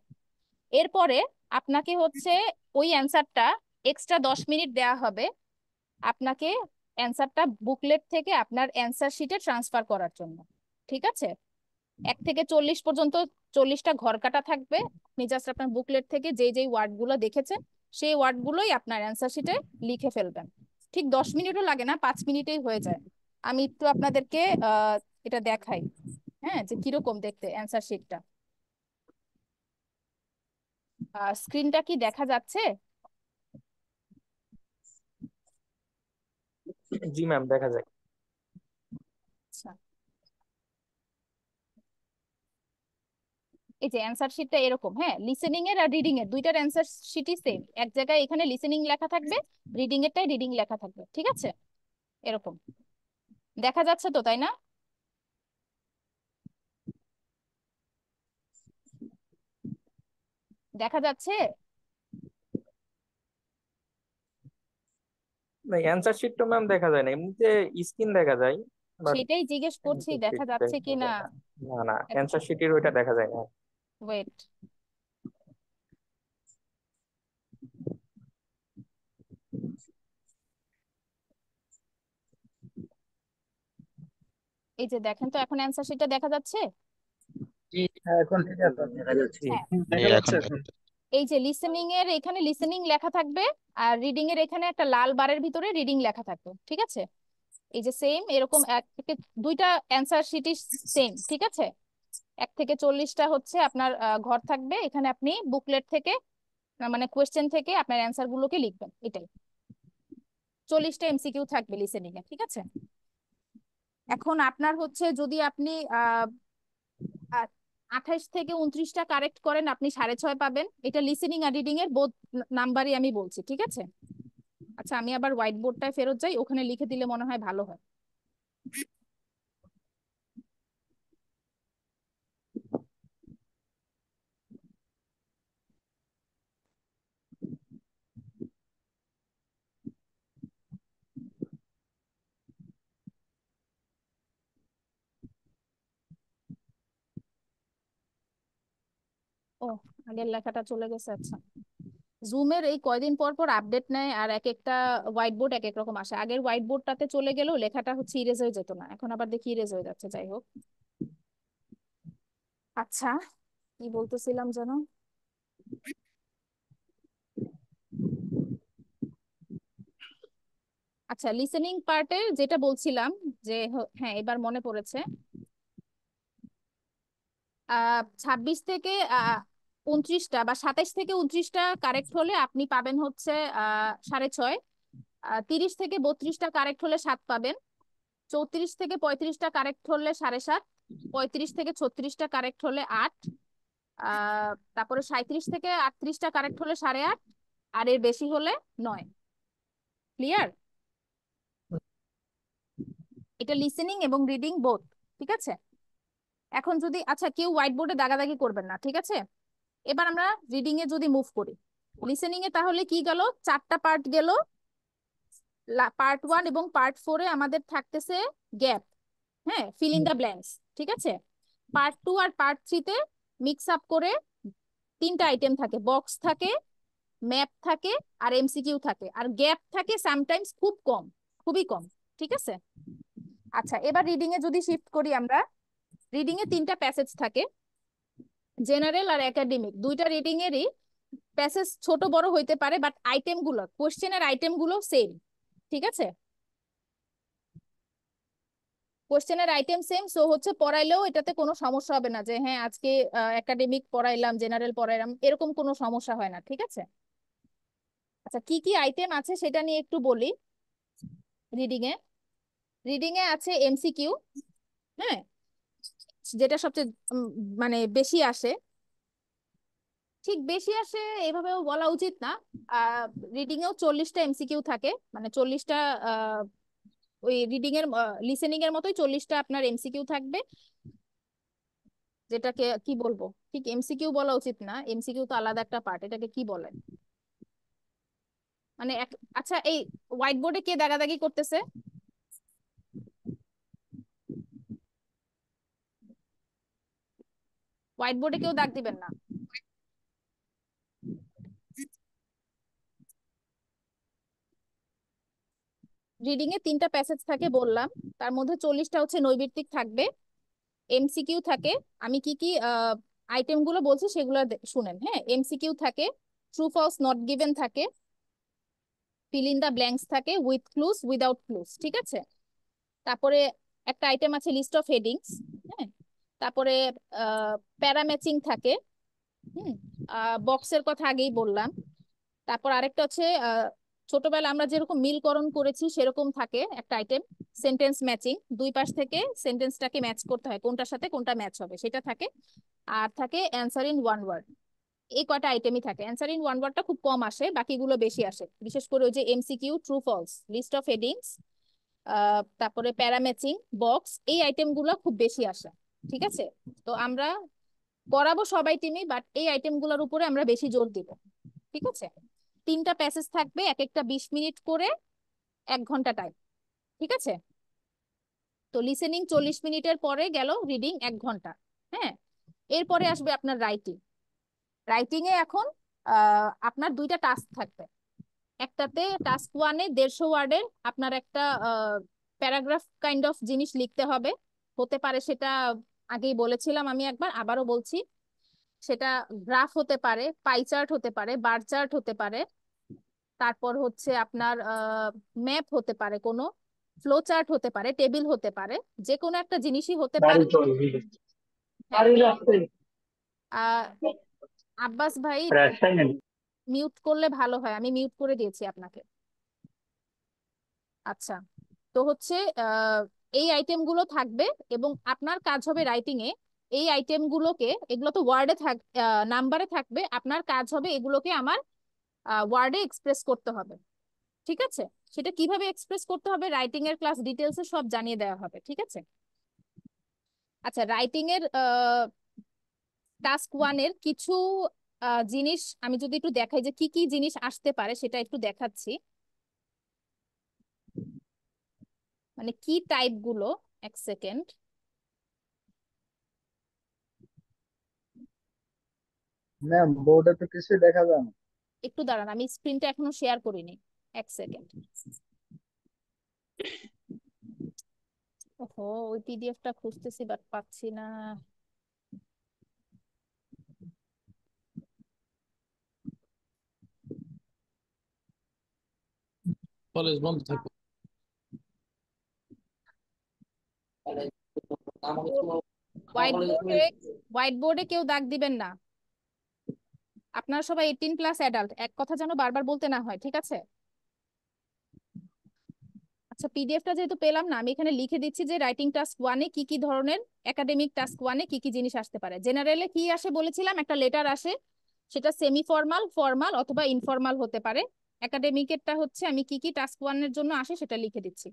এরপরে আপনাকে হচ্ছে ওই অ্যান্সারটা এক্সট্রা 10 মিনিট দেওয়া হবে আপনাকে অ্যান্সারটা বুকলেট থেকে আপনার অ্যান্সার শিটে ট্রান্সফার করার জন্য, ঠিক আছে? 1 থেকে 40 পর্যন্ত 40টা ঘর কাটা থাকবে। আপনি জাস্ট আপনার বুকলেট থেকে যেই যেই ওয়ার্ডগুলো দেখেছেন সেই ওয়ার্ডগুলোই আপনার অ্যান্সার শিটে লিখে ফেলবেন। ঠিক 10 মিনিটও লাগে না, 5 মিনিটেই হয়ে যায়। আমি একটু আপনাদেরকে এটা দেখাই, হ্যাঁ, যে কিরকম দেখতে অ্যান্সার শিটটা। স্ক্রিনটা কি দেখা যাচ্ছে? জি ম্যাম, দেখা যায়। আচ্ছা, এই যে অ্যান্সার শিটটা এরকম, হ্যাঁ, লিসেনিং এর আর রিডিং এর দুইটার অ্যান্সার শিটই সেম। এক জায়গায় এখানে লিসেনিং লেখা থাকবে, রিডিং এরটাই রিডিং লেখা থাকবে, ঠিক আছে? এরকম দেখা যাচ্ছে তো, তাই না? দেখা যাচ্ছে? না, অ্যান্সার শিট তো ম্যাম দেখা যায় না, এমনিতে স্ক্রিন দেখা যায়, বাট সেটাই জিজ্ঞেস করছি, অ্যান্সার দেখা শিট যাচ্ছে দেখা কি না। যায় না। না না, অ্যান্সার শিটের ওইটা দেখা যায় না। ওয়েট, এই যে দেখেন তো, এখন অ্যান্সার শিটটা দেখা যাচ্ছে? হ্যাঁ, এখন ঠিক আছে দেখা যাচ্ছে। হ্যাঁ, দেখা এখন যাচ্ছে এখন। এই যে লিসেনিং এর এখানে লিসেনিং লেখা থাকবে, আর রিডিং এর এখানে একটা লাল বারের ভিতরে রিডিং লেখা থাকবে, ঠিক আছে? এই যে সেম এরকম এক থেকে দুইটা অ্যান্সার শিটই সেম, ঠিক আছে? 1 থেকে 40টা হচ্ছে আপনার ঘর থাকবে, এখানে আপনি বুকলেট থেকে মানে কোয়েশ্চেন থেকে আপনার অ্যান্সার গুলোকে লিখবেন, এটাই। 40টা এমসিকিউ থাকবে লিসেনিং এ, ঠিক আছে? এখন আপনার হচ্ছে যদি আপনি আহ 28 থেকে 29টা কারেক্ট করেন, আপনি 6.5 পাবেন। এটা লিসেনিং আর রিডিং এর বোধ নাম্বারই আমি বলছি, ঠিক আছে? আচ্ছা, আমি আবার হোয়াইট বোর্ডটায় ফেরত যাই, ওখানে লিখে দিলে মনে হয় ভালো হয়। ও, আগের লেখাটা চলে গেছে। আচ্ছা, জুমের এই কয়দিন পর পর আপডেট নেয়, আর এক একটা হোয়াইট বোর্ড এক এক রকম আসে। আগের হোয়াইট বোর্ডটাতে চলে গেলেও লেখাটা হচ্ছে ইরেজ হয়ে যেত না, এখন আবার দেখি ইরেজ হয়ে যাচ্ছে। যাই হোক, আচ্ছা, কি বলতেছিলাম যেন? আচ্ছা, লিসেনিং পার্টে যেটা বলছিলাম যে হ্যাঁ, এবার মনে পড়েছে। 26 থেকে 29টা বা 27 থেকে 29টা কারেক্ট হলে আপনি পাবেন হচ্ছে 6.5। 30 থেকে 32টা কারেক্ট হলে 7 পাবেন। 34 থেকে 35টা কারেক্ট হলে 7.5। 35 থেকে 36টা কারেক্ট হলে 8। তারপরে 37 থেকে 38টা কারেক্ট হলে 8.5। আর এর বেশি হলে 9। ক্লিয়ার? এটা লিসেনিং এবং রিডিং বোথ, ঠিক আছে? এখন যদি, আচ্ছা, কেউ হোয়াইট বোর্ডে দাগাদাগি করবেন না, ঠিক আছে? এবার আমরা রিডিং এ যদি মুভ করি, লিসেনিং এ তাহলে কি গেল? 4টা পার্ট গেল। পার্ট 1 এবং পার্ট 4-এ আমাদের থাকতেছে গ্যাপ, হ্যাঁ, ফিল ইন দ্য ব্ল্যাঙ্কস, ঠিক আছে? পার্ট 2 আর পার্ট 3-তে মিক্স আপ করে 3টা আইটেম থাকে, বক্স থাকে, ম্যাপ থাকে, আর এমসিকিউ থাকে। আর গ্যাপ থাকে সামটাইমস খুব কম, খুবই কম, ঠিক আছে? আচ্ছা, এবার রিডিং এ যদি শিফট করি আমরা, রিডিং এ 3টা প্যাসেজ থাকে, জেনারেল আর একাডেমিক। দুইটা রিডিং এরই প্যাসেজ ছোট বড় হইতে পারে, বাট আইটেম গুলো, কোশ্চেনের আইটেম গুলো সেম, ঠিক আছে? কোশ্চেনের আইটেম সেম, সো হচ্ছে পড়াইলেও এটাতে কোনো সমস্যা হবে না যে হ্যাঁ আজকে একাডেমিক পড়াইলাম, জেনারেল পড়াইলাম, এরকম কোনো সমস্যা হয় না, ঠিক আছে? আচ্ছা, কি কি আইটেম আছে সেটা নিয়ে একটু বলি। রিডিং এ রিডিং এ আছে এমসিকিউ, হ্যাঁ, যেটা সবচেয়ে মানে বেশি আসে। ঠিক বেশি আসে এভাবেও বলা উচিত না। রিডিং এও 40টা এমসিকিউ থাকে, মানে 40টা ওই রিডিং এর লিসেনিং এর মতোই 40টা আপনার এমসিকিউ থাকবে। যেটাকে কি বলবো, ঠিক এমসিকিউ বলা উচিত না, এমসিকিউ তো আলাদা একটা পার্ট, এটাকে কি বলে মানে আচ্ছা, এই হোয়াইট বোর্ডে কে দাগাদাগি করতেছে? হোয়াইট বোর্ডে কেউ দাগ দিবেন না। রিডিং এ 3টা প্যাসেজ থাকে বললাম, তার মধ্যে 40টা হচ্ছে নৈর্ব্যক্তিক থাকবে, এমসিকিউ থাকে। আমি কি কি আইটেম গুলো বলছি সেগুলো শুনেন, হ্যাঁ। এমসিকিউ থাকে, ট্রু ফলস নট গিভেন থাকে, ফিল ইন দা ব্ল্যাঙ্কস থাকে, উইথ ক্লুজ উইদাউট ক্লুজ, ঠিক আছে। তারপরে একটা আইটেম আছে লিস্ট অফ হেডিংস, হ্যাঁ। তারপরে প্যারাম্যাচিং থাকে, হুম। বক্সের কথা আগেই বললাম। তারপর আরেকটা হচ্ছে ছোটবেলা আমরা যেরকম মিলকরণ করেছি সেরকম থাকে একটা আইটেম, সেন্টেন্স ম্যাচিং, দুই পাশ থেকে সেন্টেন্সটাকে ম্যাচ করতে হয়, কোনটার সাথে কোনটা ম্যাচ হবে সেটা থাকে। আর থাকে অ্যান্সার ইন ওয়ান ওয়ার্ড। এই কয়টা আইটেমই থাকে। অ্যান্সার ইন ওয়ান ওয়ার্ডটা খুব কম আসে, বাকিগুলো বেশি আসে, বিশেষ করে ওই যে MCQ, true false, list of headings, তারপরে প্যারাম্যাচিং, বক্স, এই আইটেমগুলো খুব বেশি আসে, ঠিক আছে। তো আমরা করাবো সবাই টিমই, বাট এই আইটেমগুলোর উপরে আমরা বেশি জোর দিব, ঠিক আছে। 3টা প্যাসেজ থাকবে, এক একটা 20 মিনিট করে, 1 ঘন্টা টাইম, ঠিক আছে। তো লিসেনিং 40 মিনিটের পরে গেল, রিডিং 1 ঘন্টা, হ্যাঁ। এরপরে আসবে আপনার রাইটিং। রাইটিং এ এখন আপনার 2টা টাস্ক থাকবে। একটাতে টাস্ক 1-এ 150 ওয়ার্ডের আপনার একটা প্যারাগ্রাফ কাইন্ড অফ জিনিস লিখতে হবে। হতে পারে সেটা, আগেই বলেছিলাম আমি একবার, আবারও বলছি, সেটা গ্রাফ হতে পারে, পাই চার্ট হতে পারে, বার চার্ট হতে পারে, তারপর হচ্ছে আপনার ম্যাপ হতে পারে, কোনো ফ্লো চার্ট হতে পারে, টেবিল হতে পারে, যে কোনো একটা জিনিসই হতে পারে। হ্যাঁ। আহ আব্বাস ভাই মিউট করলে ভালো হয়, আমি মিউট করে দিয়েছি আপনাকে। আচ্ছা, তো হচ্ছে আহ, এই আইটেম গুলো থাকবে, এবং আপনার কাজ হবে রাইটিং এ এই আইটেম গুলোকে, এগুলো তো ওয়ার্ডে নাম্বারে থাকবে, আপনার কাজ হবে এগুলোকে আমার ওয়ার্ডে এক্সপ্রেস করতে হবে, ঠিক আছে। সেটা কিভাবে এক্সপ্রেস করতে হবে রাইটিং এর ক্লাস ডিটেলসে সব জানিয়ে দেওয়া হবে, ঠিক আছে। আচ্ছা, রাইটিং এর টাস্ক 1-এর কিছু জিনিস আমি যদি একটু দেখাই যে কি কি জিনিস আসতে পারে, সেটা একটু দেখাচ্ছি, মানে কি টাইপ গুলো। 1 সেকেন্ড। ম্যাম বোর্ডে তো কিছুই দেখা যায় না। একটু দাঁড়ান, আমি স্ক্রিনটা এখনো শেয়ার করিনি। 1 সেকেন্ড। ওহো, ওই পিডিএফটা খুঁজতেছি বাট পাচ্ছি না। কলেজ বন্ধ থাকবে। হোয়াইট বোর্ডে হোয়াইট বোর্ডে কেউ দাগ দিবেন না। আপনারা সবাই 18+ অ্যাডাল্ট, এক কথা যেন বারবার বলতে না হয়, ঠিক আছে। আচ্ছা, পিডিএফটা যেহেতু পেলাম না, আমি এখানে লিখে দিচ্ছি যে রাইটিং টাস্ক 1-এ কি কি ধরনের, একাডেমিক টাস্ক 1-এ কি কি জিনিস আসতে পারে। জেনারেলে কি আসে বলেছিলাম, একটা লেটার আসে, সেটা সেমি ফর্মাল, ফর্মাল অথবা ইনফর্মাল হতে পারে। একাডেমিকেরটা হচ্ছে আমি কি কি টাস্ক 1-এর জন্য আসে সেটা লিখে দিচ্ছি।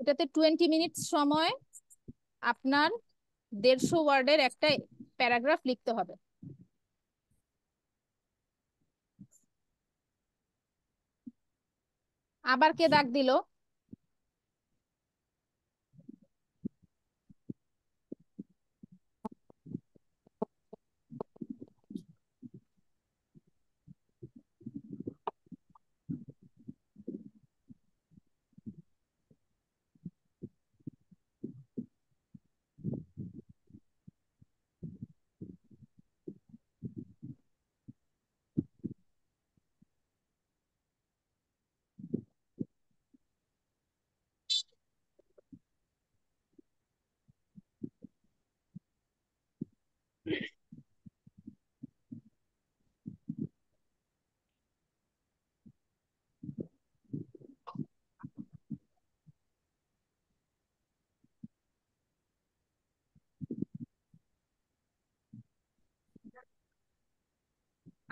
এটাতে 20 মিনিট সময়, আপনার 150 ওয়ার্ডের একটা প্যারাগ্রাফ লিখতে হবে। আবার কে দাগ দিল?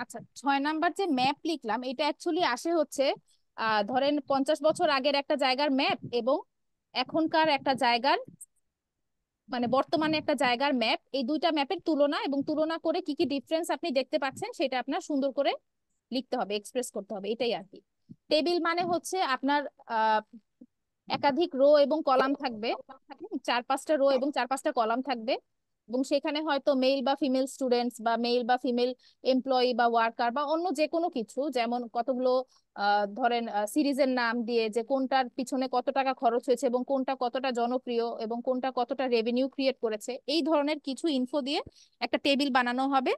আচ্ছা, 6 নাম্বার যে ম্যাপ লিখলাম এটা অ্যাকচুয়ালি আসে হচ্ছে ধরেন 50 বছর আগের একটা জায়গার ম্যাপ এবং এখনকার একটা জায়গার মানে বর্তমানে একটা জায়গার ম্যাপ, এই দুইটা ম্যাপের তুলনা এবং তুলনা করে কি কি ডিফারেন্স আপনি দেখতে পাচ্ছেন সেটা আপনার সুন্দর করে লিখতে হবে, এক্সপ্রেস করতে হবে, এটাই আর কি। টেবিল মানে হচ্ছে আপনার আহ একাধিক রো এবং কলাম থাকবে, 4-5টা রো এবং 4-5টা কলাম থাকবে এবং সেখানে হয়তো মেল বা ফিমেল স্টুডেন্টস বা মেল বা ফিমেল এমপ্লয়ি বা ওয়ার্কার বা অন্য যে কোনো কিছু, যেমন কতগুলো ধরেন সিরিজের নাম দিয়ে যে কোনটার পিছনে কত টাকা খরচ হয়েছে এবং কোনটা কতটা জনপ্রিয় এবং কোনটা কতটা রেভিনিউ ক্রিয়েট করেছে, এই ধরনের কিছু ইনফো দিয়ে একটা টেবিল বানানো হবে।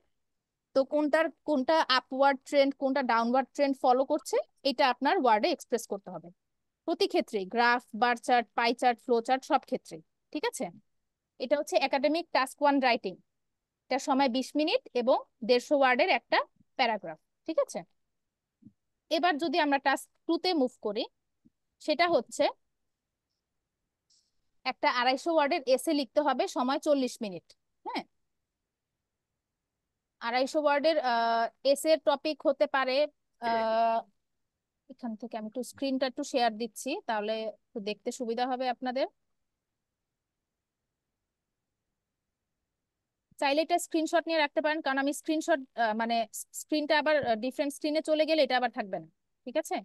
তো কোনটা আপওয়ার্ড ট্রেন্ড কোনটা ডাউনওয়ার্ড ট্রেন্ড ফলো করছে এটা আপনার ওয়ার্ডে এক্সপ্রেস করতে হবে প্রতি ক্ষেত্রেই, graph, bar chart, pie chart, flow chart সব ক্ষেত্রেই। ঠিক আছে, এটা হচ্ছে একাডেমিক টাস্ক 1 রাইটিং। এটা সময় 20 মিনিট এবং 150 ওয়ার্ডের একটা প্যারাগ্রাফ। ঠিক আছে, এবার যদি আমরা টাস্ক 2-তে মুভ করি, সেটা হচ্ছে একটা 250 ওয়ার্ডের এসে লিখতে হবে, সময় 40 মিনিট। হ্যাঁ, 250 ওয়ার্ডের এসের টপিক হতে পারে আহ এখান থেকে আমি একটু স্ক্রিনটা একটু শেয়ার দিচ্ছি, তাহলে একটু দেখতে সুবিধা হবে আপনাদের। চাইলে এটা স্ক্রিনশট নিয়ে রাখতে পারেন, কারণ আমি স্ক্রিনশট মানে স্ক্রিনটা আবার ডিফারেন্ট স্ক্রিনে চলে গেলে এটা আবার থাকবে না। ঠিক আছে,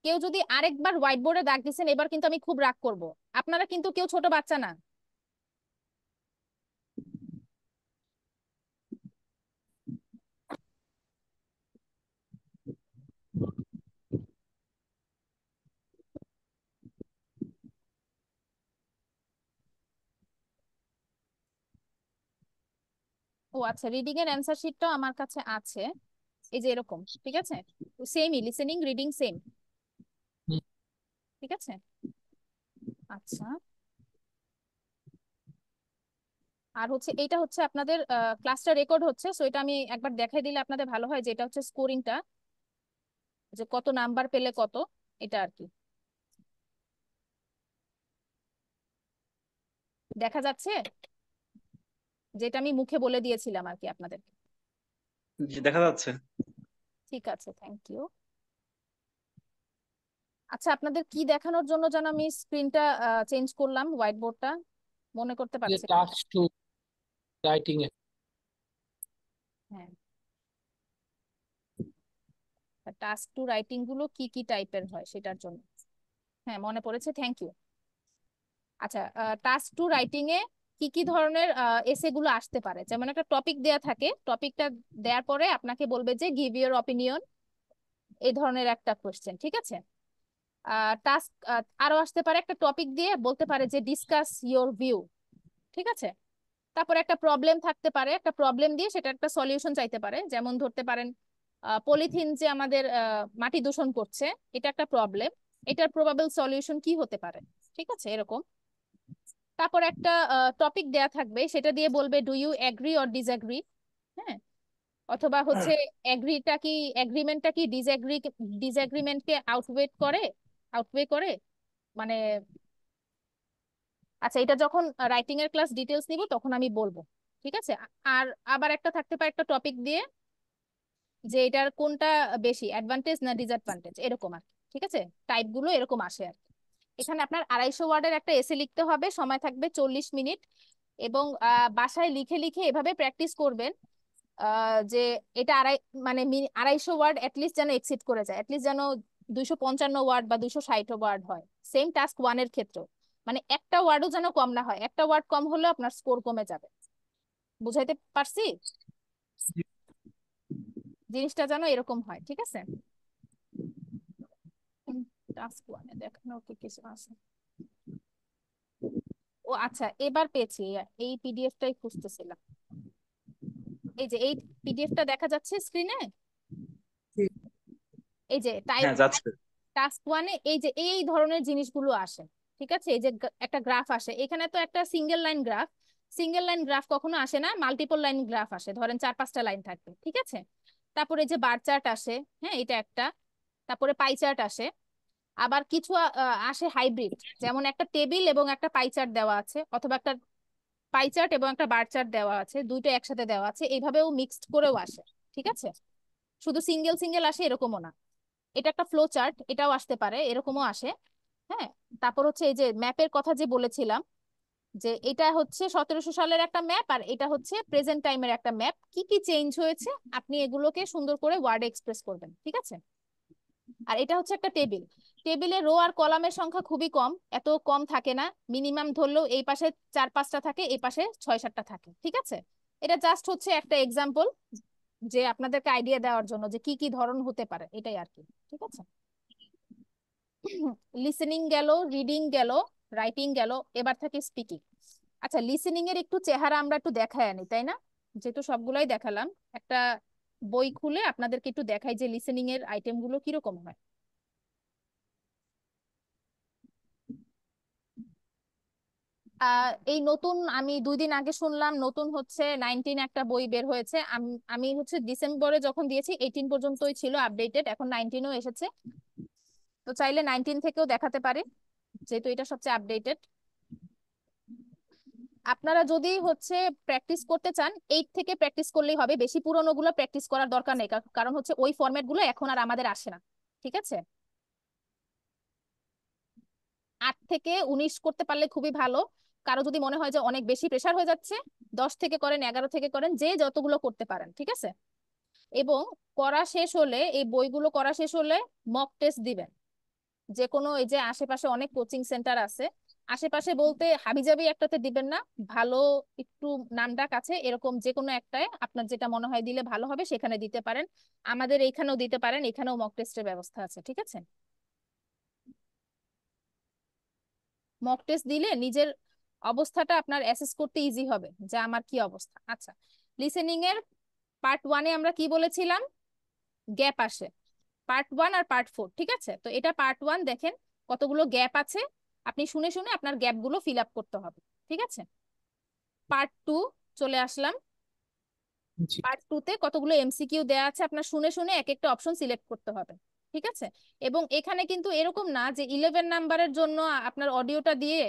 কেউ যদি আরেকবার হোয়াইট বোর্ডে দাগ দিচ্ছেন এবার কিন্তু আমি খুব রাগ করব। আপনারা কিন্তু কেউ ছোট বাচ্চা না। ও আচ্ছা, রিডিং এর অ্যান্সার শিটটাও আমার কাছে আছে, এই যে এরকম। ঠিক আছে, সেমই, লিসেনিং রিডিং সেম। হুম। ঠিক আছে, আচ্ছা। আর হচ্ছে এইটা হচ্ছে আপনাদের ক্লাসটা রেকর্ড হচ্ছে, সো এটা আমি একবার দেখাই দিলে আপনাদের ভালো হয় যে এটা হচ্ছে স্কোরিংটা, যে কত নাম্বার পেলে কত, এটা আর কি দেখা যাচ্ছে, যেটা আমি মুখে বলে দিয়েছিলাম আর কি আপনাদেরকে। জি, দেখা যাচ্ছে। ঠিক আছে, থ্যাংক ইউ। আচ্ছা, আপনাদের কি দেখানোর জন্য যেন আমি স্ক্রিনটা চেঞ্জ করলাম, হোয়াইট বোর্ডটা মনে করতে যে পারছি না। টাস্ক টু রাইটিং এ হ্যাঁ, টাস্ক টু রাইটিং গুলো কি কি টাইপের হয় সেটার জন্য, হ্যাঁ মনে পড়েছে, থ্যাংক ইউ। আচ্ছা, টাস্ক টু রাইটিং এ কি কি ধরনের এসে গুলো আসতে পারে, যেমন একটা টপিক দেয়া থাকে, টপিকটা দেওয়ার পরে আপনাকে বলবে যে গিভ ইউর অপিনিয়ন, এই ধরনের একটা কোশ্চেন। ঠিক আছে, টাস্ক আরো আসতে পারে, একটা টপিক দিয়ে বলতে পারে যে ডিসকাস ইওর ভিউ। ঠিক আছে, তারপর একটা প্রবলেম থাকতে পারে, একটা প্রবলেম দিয়ে সেটা একটা সলিউশন চাইতে পারে, যেমন ধরতে পারেন পলিথিন যে আমাদের মাটি দূষণ করছে, এটা একটা প্রবলেম, এটার প্রবাবল সলিউশন কি হতে পারে। ঠিক আছে, এরকম। তারপর একটা টপিক দেয়া থাকবে, সেটা দিয়ে বলবে do you agree or disagree. হ্যাঁ, অথবা হচ্ছে এগ্রিটা কি, এগ্রিমেন্টটা কি ডিসএগ্রিমেন্টকে আউটওয়ে করে, মানে আচ্ছা এটা যখন রাইটিং এর ক্লাস ডিটেলস নিব তখন আমি বলবো। ঠিক আছে, আর আবার একটা থাকতে পারে একটা টপিক দিয়ে যে এটার কোনটা বেশি অ্যাডভান্টেজ না ডিসঅ্যাডভান্টেজ, এরকম আর কি। ঠিক আছে, টাইপ গুলো এরকম আসে আর কি। এখানে আপনার 250 ওয়ার্ডের একটা এসে লিখতে হবে, সময় থাকবে 40 মিনিট এবং বাসায় লিখে লিখে এভাবে প্র্যাকটিস করবেন যে এটা মানে 250 ওয়ার্ড অ্যাটলিস্ট যেন এক্সিড করে যায়, অ্যাটলিস্ট যেন 255 ওয়ার্ড বা 260 ওয়ার্ড হয়। সেম টাস্ক 1 এর ক্ষেত্রেও, মানে একটা ওয়ার্ডও যেন কম না হয়, একটা ওয়ার্ড কম হলে আপনার স্কোর কমে যাবে। বুঝাইতে পারছি? জিনিসটা যেন এরকম হয়। ঠিক আছে, টাস্ক 1-এ দেখানোর কি কিছু আছে? ও আচ্ছা, এবার পেয়েছি, এই পিডিএফটাই খুঁজতেছিলাম। এই যে এই পিডিএফটা দেখা যাচ্ছে স্ক্রিনে, এই যে টাইপ হ্যাঁ, যাচ্ছে। টাস্ক 1-এ এই যে এই ধরনের জিনিসগুলো আসে। ঠিক আছে, এই যে একটা গ্রাফ আসে, এখানে তো একটা সিঙ্গেল লাইন গ্রাফ কখনো আসে না, মাল্টিপল লাইন গ্রাফ আসে, ধরেন 4-5টা লাইন থাকবে। ঠিক আছে, তারপরে যে বার চার্ট আসে, হ্যাঁ এটা একটা, তারপরে পাই চার্ট আসে, আবার কিছু আসে হাইব্রিড, যেমন একটা টেবিল এবং একটা পাই চার্ট দেওয়া আছে, অথবা একটা পাই চার্ট এবং একটা বার চার্ট দেওয়া আছে, দুইটা একসাথে দেওয়া আছে, এইভাবেও মিক্সড করেও আসে। ঠিক আছে, শুধু সিঙ্গেল সিঙ্গেল আসে এরকমও না। এটা একটা ফ্লো চার্ট, এটাও আসতে পারে, এরকমও আসে। হ্যাঁ, তারপর হচ্ছে এই যে ম্যাপের কথা যে বলেছিলাম, যে এটা হচ্ছে 1700 সালের একটা ম্যাপ, আর এটা হচ্ছে প্রেজেন্ট টাইমের একটা ম্যাপ। কি কি চেঞ্জ হয়েছে আপনি এগুলোকে সুন্দর করে ওয়ার্ডে এক্সপ্রেস করবেন। ঠিক আছে, আর এটা হচ্ছে একটা টেবিল। টেবিলে রো আর কলামের সংখ্যা খুবই কম, এত কম থাকে না, মিনিমাম ধরলেও এই পাশে 4-5টা থাকে, এই পাশে 6-7টা থাকে। ঠিক আছে, এটা জাস্ট হচ্ছে একটা এক্সাম্পল, যে আপনাদেরকে আইডিয়া দেওয়ার জন্য যে কি কি ধরন হতে পারে, এটাই আর কি। ঠিক আছে, লিসেনিং গেল, রিডিং গেল, রাইটিং গেল, এবার থাকে স্পিকিং। আচ্ছা, লিসেনিং এর একটু চেহারা আমরা একটু দেখায় আনি, তাই না? যেহেতু সবগুলাই দেখালাম, একটা বই খুলে আপনাদেরকে একটু দেখাই যে লিসেনিং এর আইটেম গুলো কিরকম হয়। এই নতুন, আমি 2 দিন আগে শুনলাম নতুন হচ্ছে 19 একটা বই বের হয়েছে। আমি হচ্ছে ডিসেম্বরে যখন দিয়েছি 18 পর্যন্তই ছিল আপডেটেড, এখন 19ও এসেছে। তো চাইলে 19 থেকেও দেখাতে পারি, যেহেতু এটা সবচেয়ে আপডেটেড। আপনারা যদি হচ্ছে প্র্যাকটিস করতে চান, 8 থেকে প্র্যাকটিস করলেই হবে, বেশি পুরোনো গুলো প্র্যাকটিস করার দরকার নেই, কারণ হচ্ছে ওই ফরম্যাট গুলো এখন আর আমাদের আসে না। ঠিক আছে, 8 থেকে 19 করতে পারলে খুবই ভালো। কারো যদি মনে হয় যে অনেক বেশি প্রেসার হয়ে যাচ্ছে, 10 থেকে করেন, 11 থেকে করেন, যে যতগুলো করতে পারেন। ঠিক আছে, এবং করা শেষ হলে, এই বইগুলো করা শেষ হলে মক টেস্ট দিবেন। যে কোনো, এই যে আশেপাশে অনেক কোচিং সেন্টার আছে, আশেপাশে বলতে হাবিজাবি একটাতে দিবেন না, ভালো একটু নামডাক আছে এরকম যে কোনো একটায় আপনার যেটা মনে হয় দিলে ভালো হবে সেখানে দিতে পারেন। আমাদের এইখানেও দিতে পারেন, এখানেও মক টেস্টের ব্যবস্থা আছে। ঠিক আছে, মক টেস্ট দিলে নিজের অবস্থাটা আপনার অ্যাসেস করতে ইজি হবে যে আমার কি অবস্থা। আচ্ছা, লিসেনিং এর পার্ট 1-এ আমরা কি বলেছিলাম, গ্যাপ আসে, পার্ট 1 আর পার্ট 4। ঠিক আছে, তো এটা পার্ট 1, দেখেন কতগুলো গ্যাপ আছে, আপনি শুনে শুনে আপনার গ্যাপ গুলো ফিল আপ করতে হবে। ঠিক আছে, পার্ট 2 চলে আসলাম। জি। পার্ট 2-তে কতগুলো এমসিকিউ দেয়া আছে, আপনার শুনে শুনে এক একটা অপশন সিলেক্ট করতে হবে। ঠিক আছে, এবং এখানে কিন্তু এরকম না যে 11 নাম্বারের জন্য আপনার অডিওটা দিয়ে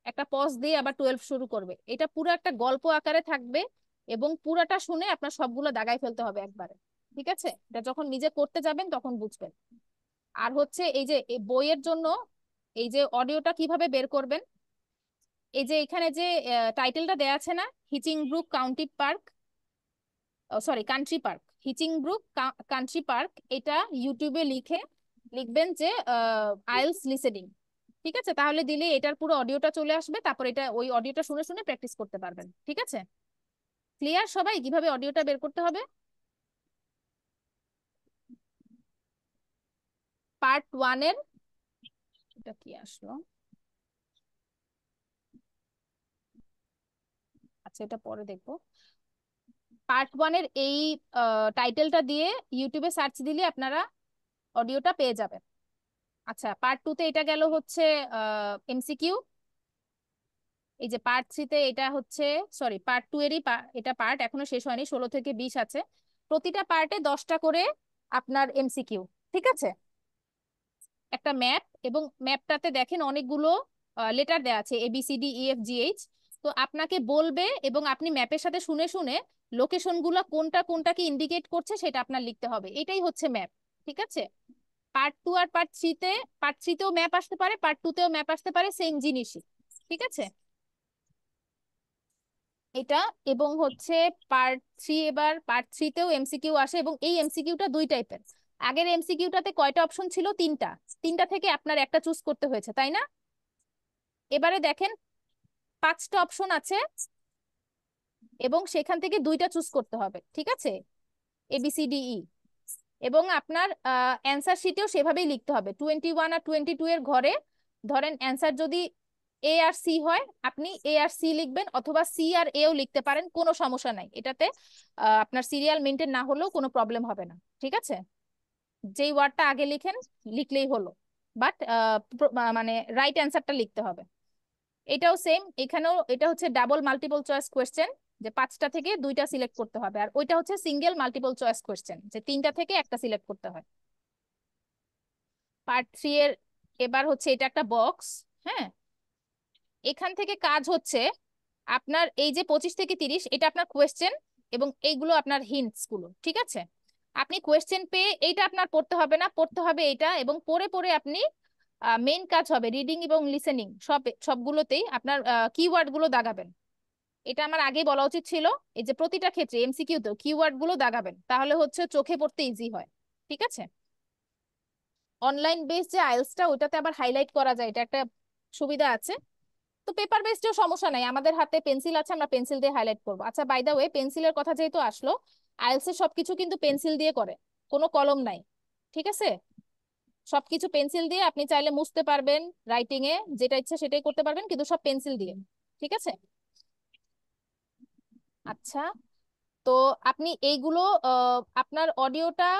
একটা পজ দিয়ে আবার 12 শুরু করবে, এটা পুরো একটা গল্প আকারে থাকবে, এবং পুরাটা শুনে আপনার সবগুলো দাগায় ফেলতে হবে একবারে। ঠিক আছে, এটা যখন নিজে করতে যাবেন তখন বুঝবেন। আর হচ্ছে এই যে এই বইয়ের জন্য এই যে অডিওটা কিভাবে বের করবেন, এই যে এখানে যে টাইটেলটা দেয়া আছে না, Hitching Brook County Park, sorry Country Park, Hitching Brook Country Park, এটা ইউটিউবে লিখবেন যে আইএলস লিসেনিং। ঠিক আছে, তাহলে দিলে এটার পুরো অডিওটা চলে আসবে, তারপর এটা ওই অডিওটা শুনে শুনে প্র্যাকটিস করতে পারবেন। ঠিক আছে, ক্লিয়ার সবাই কিভাবে অডিওটা বের করতে হবে? পার্ট 1-এর এটা কি আসলো, আচ্ছা এটা পরে দেখবো। পার্ট 1-এর এই টাইটেলটা দিয়ে ইউটিউবে সার্চ দিলে আপনারা অডিওটা পেয়ে যাবেন। আচ্ছা, পার্ট 2-তে এটা গেল হচ্ছে এমসিকিউ। এই যে পার্ট 3-তে এটা হচ্ছে, সরি পার্ট 2-এরই এটা পার্ট এখনো শেষ হয়নি, 16 থেকে 20 আছে, প্রতিটা পার্টে 10টা করে আপনার এমসিকিউ। ঠিক আছে, একটা ম্যাপ, এবং ম্যাপটাতে দেখেন অনেকগুলো লেটার দেওয়া আছে, ABCDEFGH। তো আপনাকে বলবে এবং আপনি ম্যাপের সাথে শুনে শুনে লোকেশন গুলা কোনটা কোনটাকে ইন্ডিকেট করছে সেটা আপনার লিখতে হবে, এটাই হচ্ছে ম্যাপ। ঠিক আছে, পার্ট 2 আর পার্ট 3-তেও ম্যাপ আসতে পারে, পার্ট 2-তেও ম্যাপ আসতে পারে, সেম জিনিসই। ঠিক আছে, এটা, এবং হচ্ছে পার্ট 3, এবার পার্ট 3-তেও এমসিকিউ আসে, এবং এই এমসিকিউটা 2 টাইপের। আগের এমসিকিউটাতে কয়টা অপশন ছিল? 3টা, 3টা থেকে আপনার একটা চুজ করতে হয়েছে, তাই না? এবারে দেখেন 5টা অপশন আছে, এবং সেখান থেকে 2টা চুজ করতে হবে। ঠিক আছে, ABCDE, এবং আপনার অ্যান্সার শিটেও সেভাবেই লিখতে হবে। 21 আর 22 এর ঘরে ধরেন অ্যান্সার যদি A আর C হয়, আপনি A আর C লিখবেন, অথবা C আর A ও লিখতে পারেন, কোনো সমস্যা নাই এটাতে। আপনার সিরিয়াল মেনটেন না হলেও কোনো প্রবলেম হবে না। ঠিক আছে, যেই ওয়ার্ডটা আগে লিখলেই হলো, বাট মানে রাইট অ্যান্সারটা লিখতে হবে। এটাও সেম, এখানেও এটা হচ্ছে ডাবল মাল্টিপল চয়েস কোয়েশ্চেন, যে 5টা থেকে 2টা সিলেক্ট করতে হবে, আর ওইটা হচ্ছে সিঙ্গেল মাল্টিপল চয়েস কোয়েশ্চেন, যে 3টা থেকে একটা সিলেক্ট করতে হয়। পার্ট 3 এর এবার হচ্ছে এটা একটা বক্স। হ্যাঁ, এখান থেকে কাজ হচ্ছে আপনার এই যে 25 থেকে 30 এটা আপনার কোয়েশ্চেন, এবং এইগুলো আপনার হিন্টস গুলো, ঠিক আছে? আপনি কোয়েশ্চেন পেয়ে এইটা আপনার পড়তে হবে না, পড়তে হবে এইটা, এবং পড়ে পড়ে আপনি মেইন কাজ হবে রিডিং এবং লিসেনিং সবগুলোতেই আপনার কিওয়ার্ড গুলো দাগাবেন। এটা আমার আগে বলা উচিত ছিল। এই যে প্রতিটা ক্ষেত্রে এমসিকিউ তো কিওয়ার্ড গুলো দাগাবেন, তাহলে হচ্ছে চোখে পড়তে ইজি হয়, ঠিক আছে? অনলাইন বেস যে আইএলটিএসটা ওটাতে আবার হাইলাইট করা যায়, এটা একটা সুবিধা আছে। তো পেপার বেসডেও সমস্যা নাই, আমাদের হাতে পেন্সিল আছে, আমরা পেন্সিল দিয়ে হাইলাইট করবো। আচ্ছা, বাই দা ওয়ে, পেন্সিলের কথা যেহেতু আসলো, আইএলটিএস এর সবকিছু কিন্তু পেন্সিল দিয়ে করে, কোনো কলম নাই, ঠিক আছে? সবকিছু পেন্সিল দিয়ে, আপনি চাইলে মুছতে পারবেন, রাইটিং এ যেটা ইচ্ছা সেটাই করতে পারবেন, কিন্তু সব পেন্সিল দিয়ে, ঠিক আছে? আচ্ছা, তো আপনি এইগুলো আপনার অডিওটা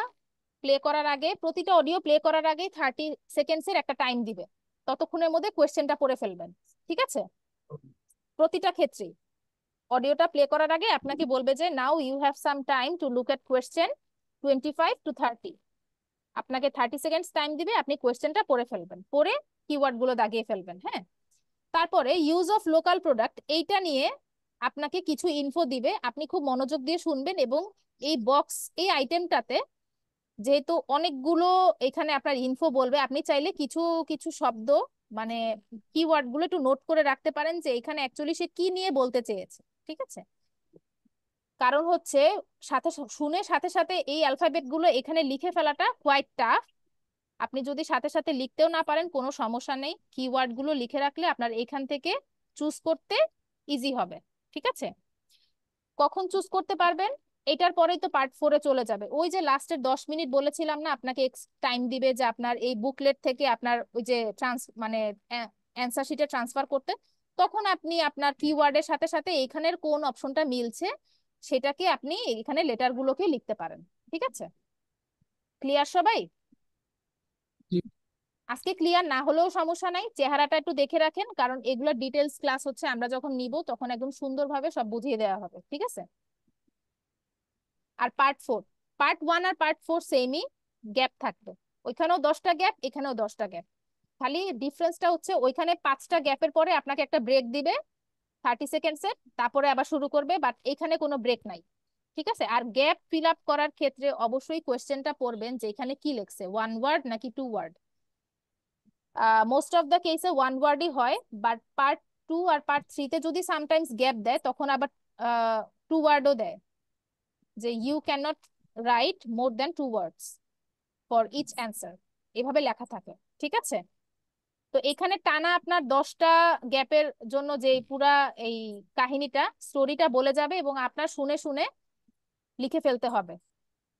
প্লে করার আগে, প্রতিটা অডিও প্লে করার আগে 30 সেকেন্ডসের একটা টাইম দিবে, ততক্ষণের মধ্যে কোয়েশ্চেনটা পড়ে ফেলবেন, ঠিক আছে? প্রতিটা ক্ষেত্রেই অডিওটা প্লে করার আগে আপনাকে বলবে যে now you have some time to look at question 25 to 30। আপনাকে 30 সেকেন্ডস টাইম দিবে, আপনি কোয়েশ্চেনটা পড়ে ফেলবেন, পড়ে কিওয়ার্ড গুলো দাগিয়ে ফেলবেন, হ্যাঁ? তারপরে ইউজ অফ লোকাল প্রোডাক্ট, এইটা নিয়ে আপনাকে কিছু ইনফো দিবে, আপনি খুব মনোযোগ দিয়ে শুনবেন, এবং এই বক্স, এই আইটেমটাতে যেহেতু অনেকগুলো এখানে আপনার ইনফো বলবে, আপনি চাইলে কিছু কিছু শব্দ মানে কিওয়ার্ড গুলো একটু নোট করে রাখতে পারেন যে এখানে অ্যাকচুয়ালি সে কি নিয়ে বলতে চেয়েছে, ঠিক আছে? কারণ হচ্ছে সাথে শুনে সাথে সাথে এই অ্যালফাবেট গুলো এখানে লিখে ফেলাটা কোয়াইট টাফ। আপনি যদি সাথে সাথে লিখতেও না পারেন কোনো সমস্যা নেই, কিওয়ার্ড গুলো লিখে রাখলে আপনার এখান থেকে চুজ করতে ইজি হবে, ঠিক আছে? কখন চুজ করতে পারবেন? এটার পরেই তো পার্ট 4-এ চলে যাবে। ওই যে লাস্টের 10 মিনিট বলেছিলাম না, আপনাকে টাইম দিবে যে আপনার এই বুকলেট থেকে আপনার ওই যে মানে অ্যান্সার শিটে ট্রান্সফার করতে, তখন আপনি আপনার কিওয়ার্ডের সাথে সাথে এইখানের কোন অপশনটা মিলছে সেটাকে আপনি এখানে লেটার গুলোকে লিখতে পারেন, ঠিক আছে? ক্লিয়ার সবাই? জি। আজকে ক্লিয়ার না হলেও সমস্যা নাই, চেহারাটা একটু দেখে রাখেন, কারণ এগুলো ডিটেলস ক্লাস হচ্ছে, আমরা যখন নিব তখন একদম সুন্দরভাবে সব বুঝিয়ে দেওয়া হবে, ঠিক আছে? আর পার্ট 1 আর পার্ট 4 সেমই, গ্যাপ থাকবে, ওইখানেও 10টা গ্যাপ, এখানেও 10টা গ্যাপ। খালি ডিফারেন্সটা হচ্ছে ওইখানে 5টা গ্যাপের পরে আপনাকে একটা ব্রেক দিবে 30 সেকেন্ডসের, তারপরে আবার শুরু করবে, বাট এখানে কোনো ব্রেক নাই, ঠিক আছে? আর গ্যাপ ফিল আপ করার ক্ষেত্রে অবশ্যই কোয়েশ্চেনটা পড়বেন যে এখানে কি লিখছে, 1 ওয়ার্ড নাকি 2 ওয়ার্ড। মোস্ট অফ দ্য কেসে 1 ওয়ার্ডই হয়, বাট পার্ট 2 আর পার্ট 3-তে যদি সামটাইমস গ্যাপ দেয় তখন আবার 2 ওয়ার্ডও দেয়, যে you can not write more than 2 words for each answer, এভাবে লেখা থাকে, ঠিক আছে? তো এখানে টানা আপনার 10টা গ্যাপের জন্য যে পুরা এই কাহিনীটা, স্টোরিটা বলে যাবে, এবং আপনার শুনে শুনে লিখে ফেলতে হবে,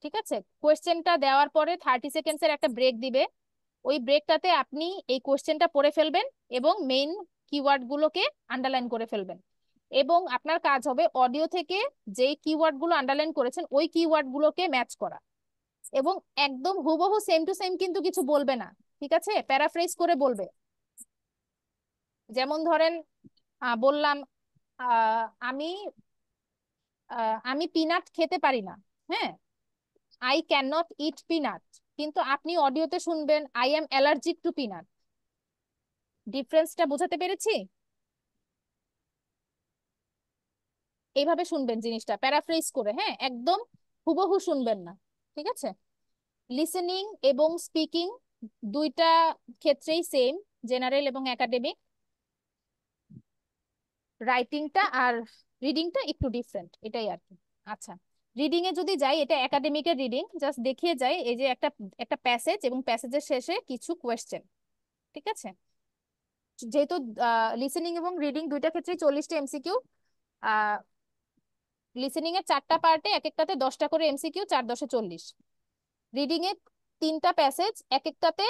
ঠিক আছে? কোয়েশ্চেনটা দেওয়ার পরে 30 সেকেন্ডসের একটা ব্রেক দিবে, ওই ব্রেকটাতে আপনি এই কোয়েশ্চেনটা পড়ে ফেলবেন এবং মেইন কিওয়ার্ড গুলোকে আন্ডারলাইন করে ফেলবেন, এবং আপনার কাজ হবে অডিও থেকে যেই কিওয়ার্ড গুলো আন্ডারলাইন করেছেন ওই কিওয়ার্ড গুলোকে ম্যাচ করা, এবং একদম হুবহু সেম টু সেম কিন্তু কিছু বলবে না, ঠিক আছে? প্যারাফ্রেজ করে বলবে। যেমন ধরেন বললাম আহ, আমি আমি পিনাট খেতে পারি না, হ্যাঁ, I can not eat peanut, কিন্তু আপনি অডিওতে শুনবেন I am allergic to peanut. ডিফারেন্সটা বোঝাতে পেরেছি? এইভাবে শুনবেন জিনিসটা, প্যারাফ্রেজ করে, হ্যাঁ, একদম হুবহু শুনবেন না, ঠিক আছে? লিসেনিং এবং স্পিকিং দুইটা ক্ষেত্রেই সেম, জেনারেল এবং একাডেমিক। রাইটিংটা আর রিডিংটা একটু ডিফারেন্ট, এটাই আর কি। আচ্ছা, রিডিং এ যদি যাই, এটা একাডেমিকের রিডিং, জাস্ট দেখিয়ে যাই, এই যে একটা একটা প্যাসেজ এবং প্যাসেজের শেষে কিছু কোয়েশ্চেন, ঠিক আছে? যেহেতু লিসেনিং এবং রিডিং দুইটা ক্ষেত্রেই 40টা এমসিকিউ, লিসেনিং এর 4টা পার্টে এক একটাতে 10টা করে এমসিকিউ, 4×10=40। রিডিং এ 3টা প্যাসেজ, এক একটাতে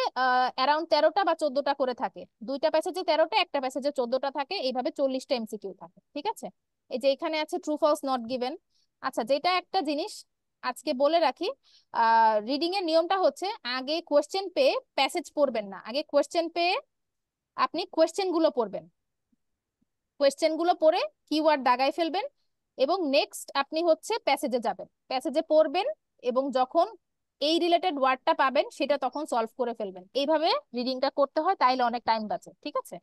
অ্যারাউন্ড 13টা বা 14টা করে থাকে, দুইটা প্যাসেজে 13টা, একটা প্যাসেজে 14টা থাকে, এইভাবে 40টা এমসিকিউ থাকে, ঠিক আছে? এই যে এখানে আছে ট্রু ফলস নট গিভেন। আচ্ছা, যেটা একটা জিনিস আজকে বলে রাখি, রিডিং এর নিয়মটা হচ্ছে আগে কোয়েশ্চেন পেয়ে প্যাসেজ পড়বেন না, আগে কোয়েশ্চেন পেয়ে আপনি কোয়েশ্চেন গুলো পড়বেন, কোয়েশ্চেন গুলো পড়ে কিওয়ার্ড দাগায় ফেলবেন, এবং নেক্সট আপনি হচ্ছে প্যাসেজে যাবেন, প্যাসেজে পড়বেন, এবং যখন এই রিলেটেড ওয়ার্ডটা পাবেন সেটা তখন সলভ করে ফেলবেন। এইভাবে রিডিংটা করতে হয়, তাইলে অনেক টাইম বাঁচে, ঠিক আছে?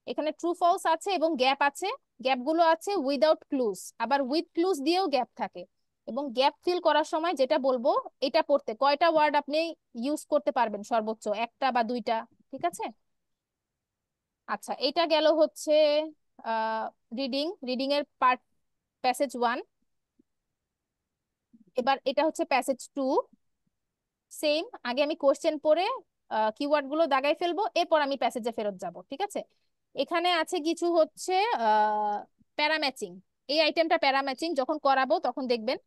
এখানে ট্রু ফলস আছে এবং গ্যাপ আছে। গ্যাপ গুলো আছে উইদাউট ক্লুজ, আবার উইথ ক্লুজ দিয়েও গ্যাপ থাকে। এবং গ্যাপ ফিল করার সময় যেটা বলবো, এটা পড়তে কয়টা ওয়ার্ড আপনি ইউজ করতে পারবেন, সর্বোচ্চ একটা বা দুইটা। ঠিক আছে। আচ্ছা, এটা গেল হচ্ছে রিডিং, রিডিং এর পার্ট, প্যাসেজ 1। এবার এটা হচ্ছে প্যাসেজ 2। সেম, আগে আমি কোশ্চেন পড়ে কিওয়ার্ড গুলো দাগাই ফেলবো, এরপর আমি প্যাসেজে ফেরত যাব। ঠিক আছে। এখানে আছে কিছু হচ্ছে প্যারাম্যাচিং। এই আইটেমটা প্যারাম্যাচিং, যখন করাবো তখন দেখবেন।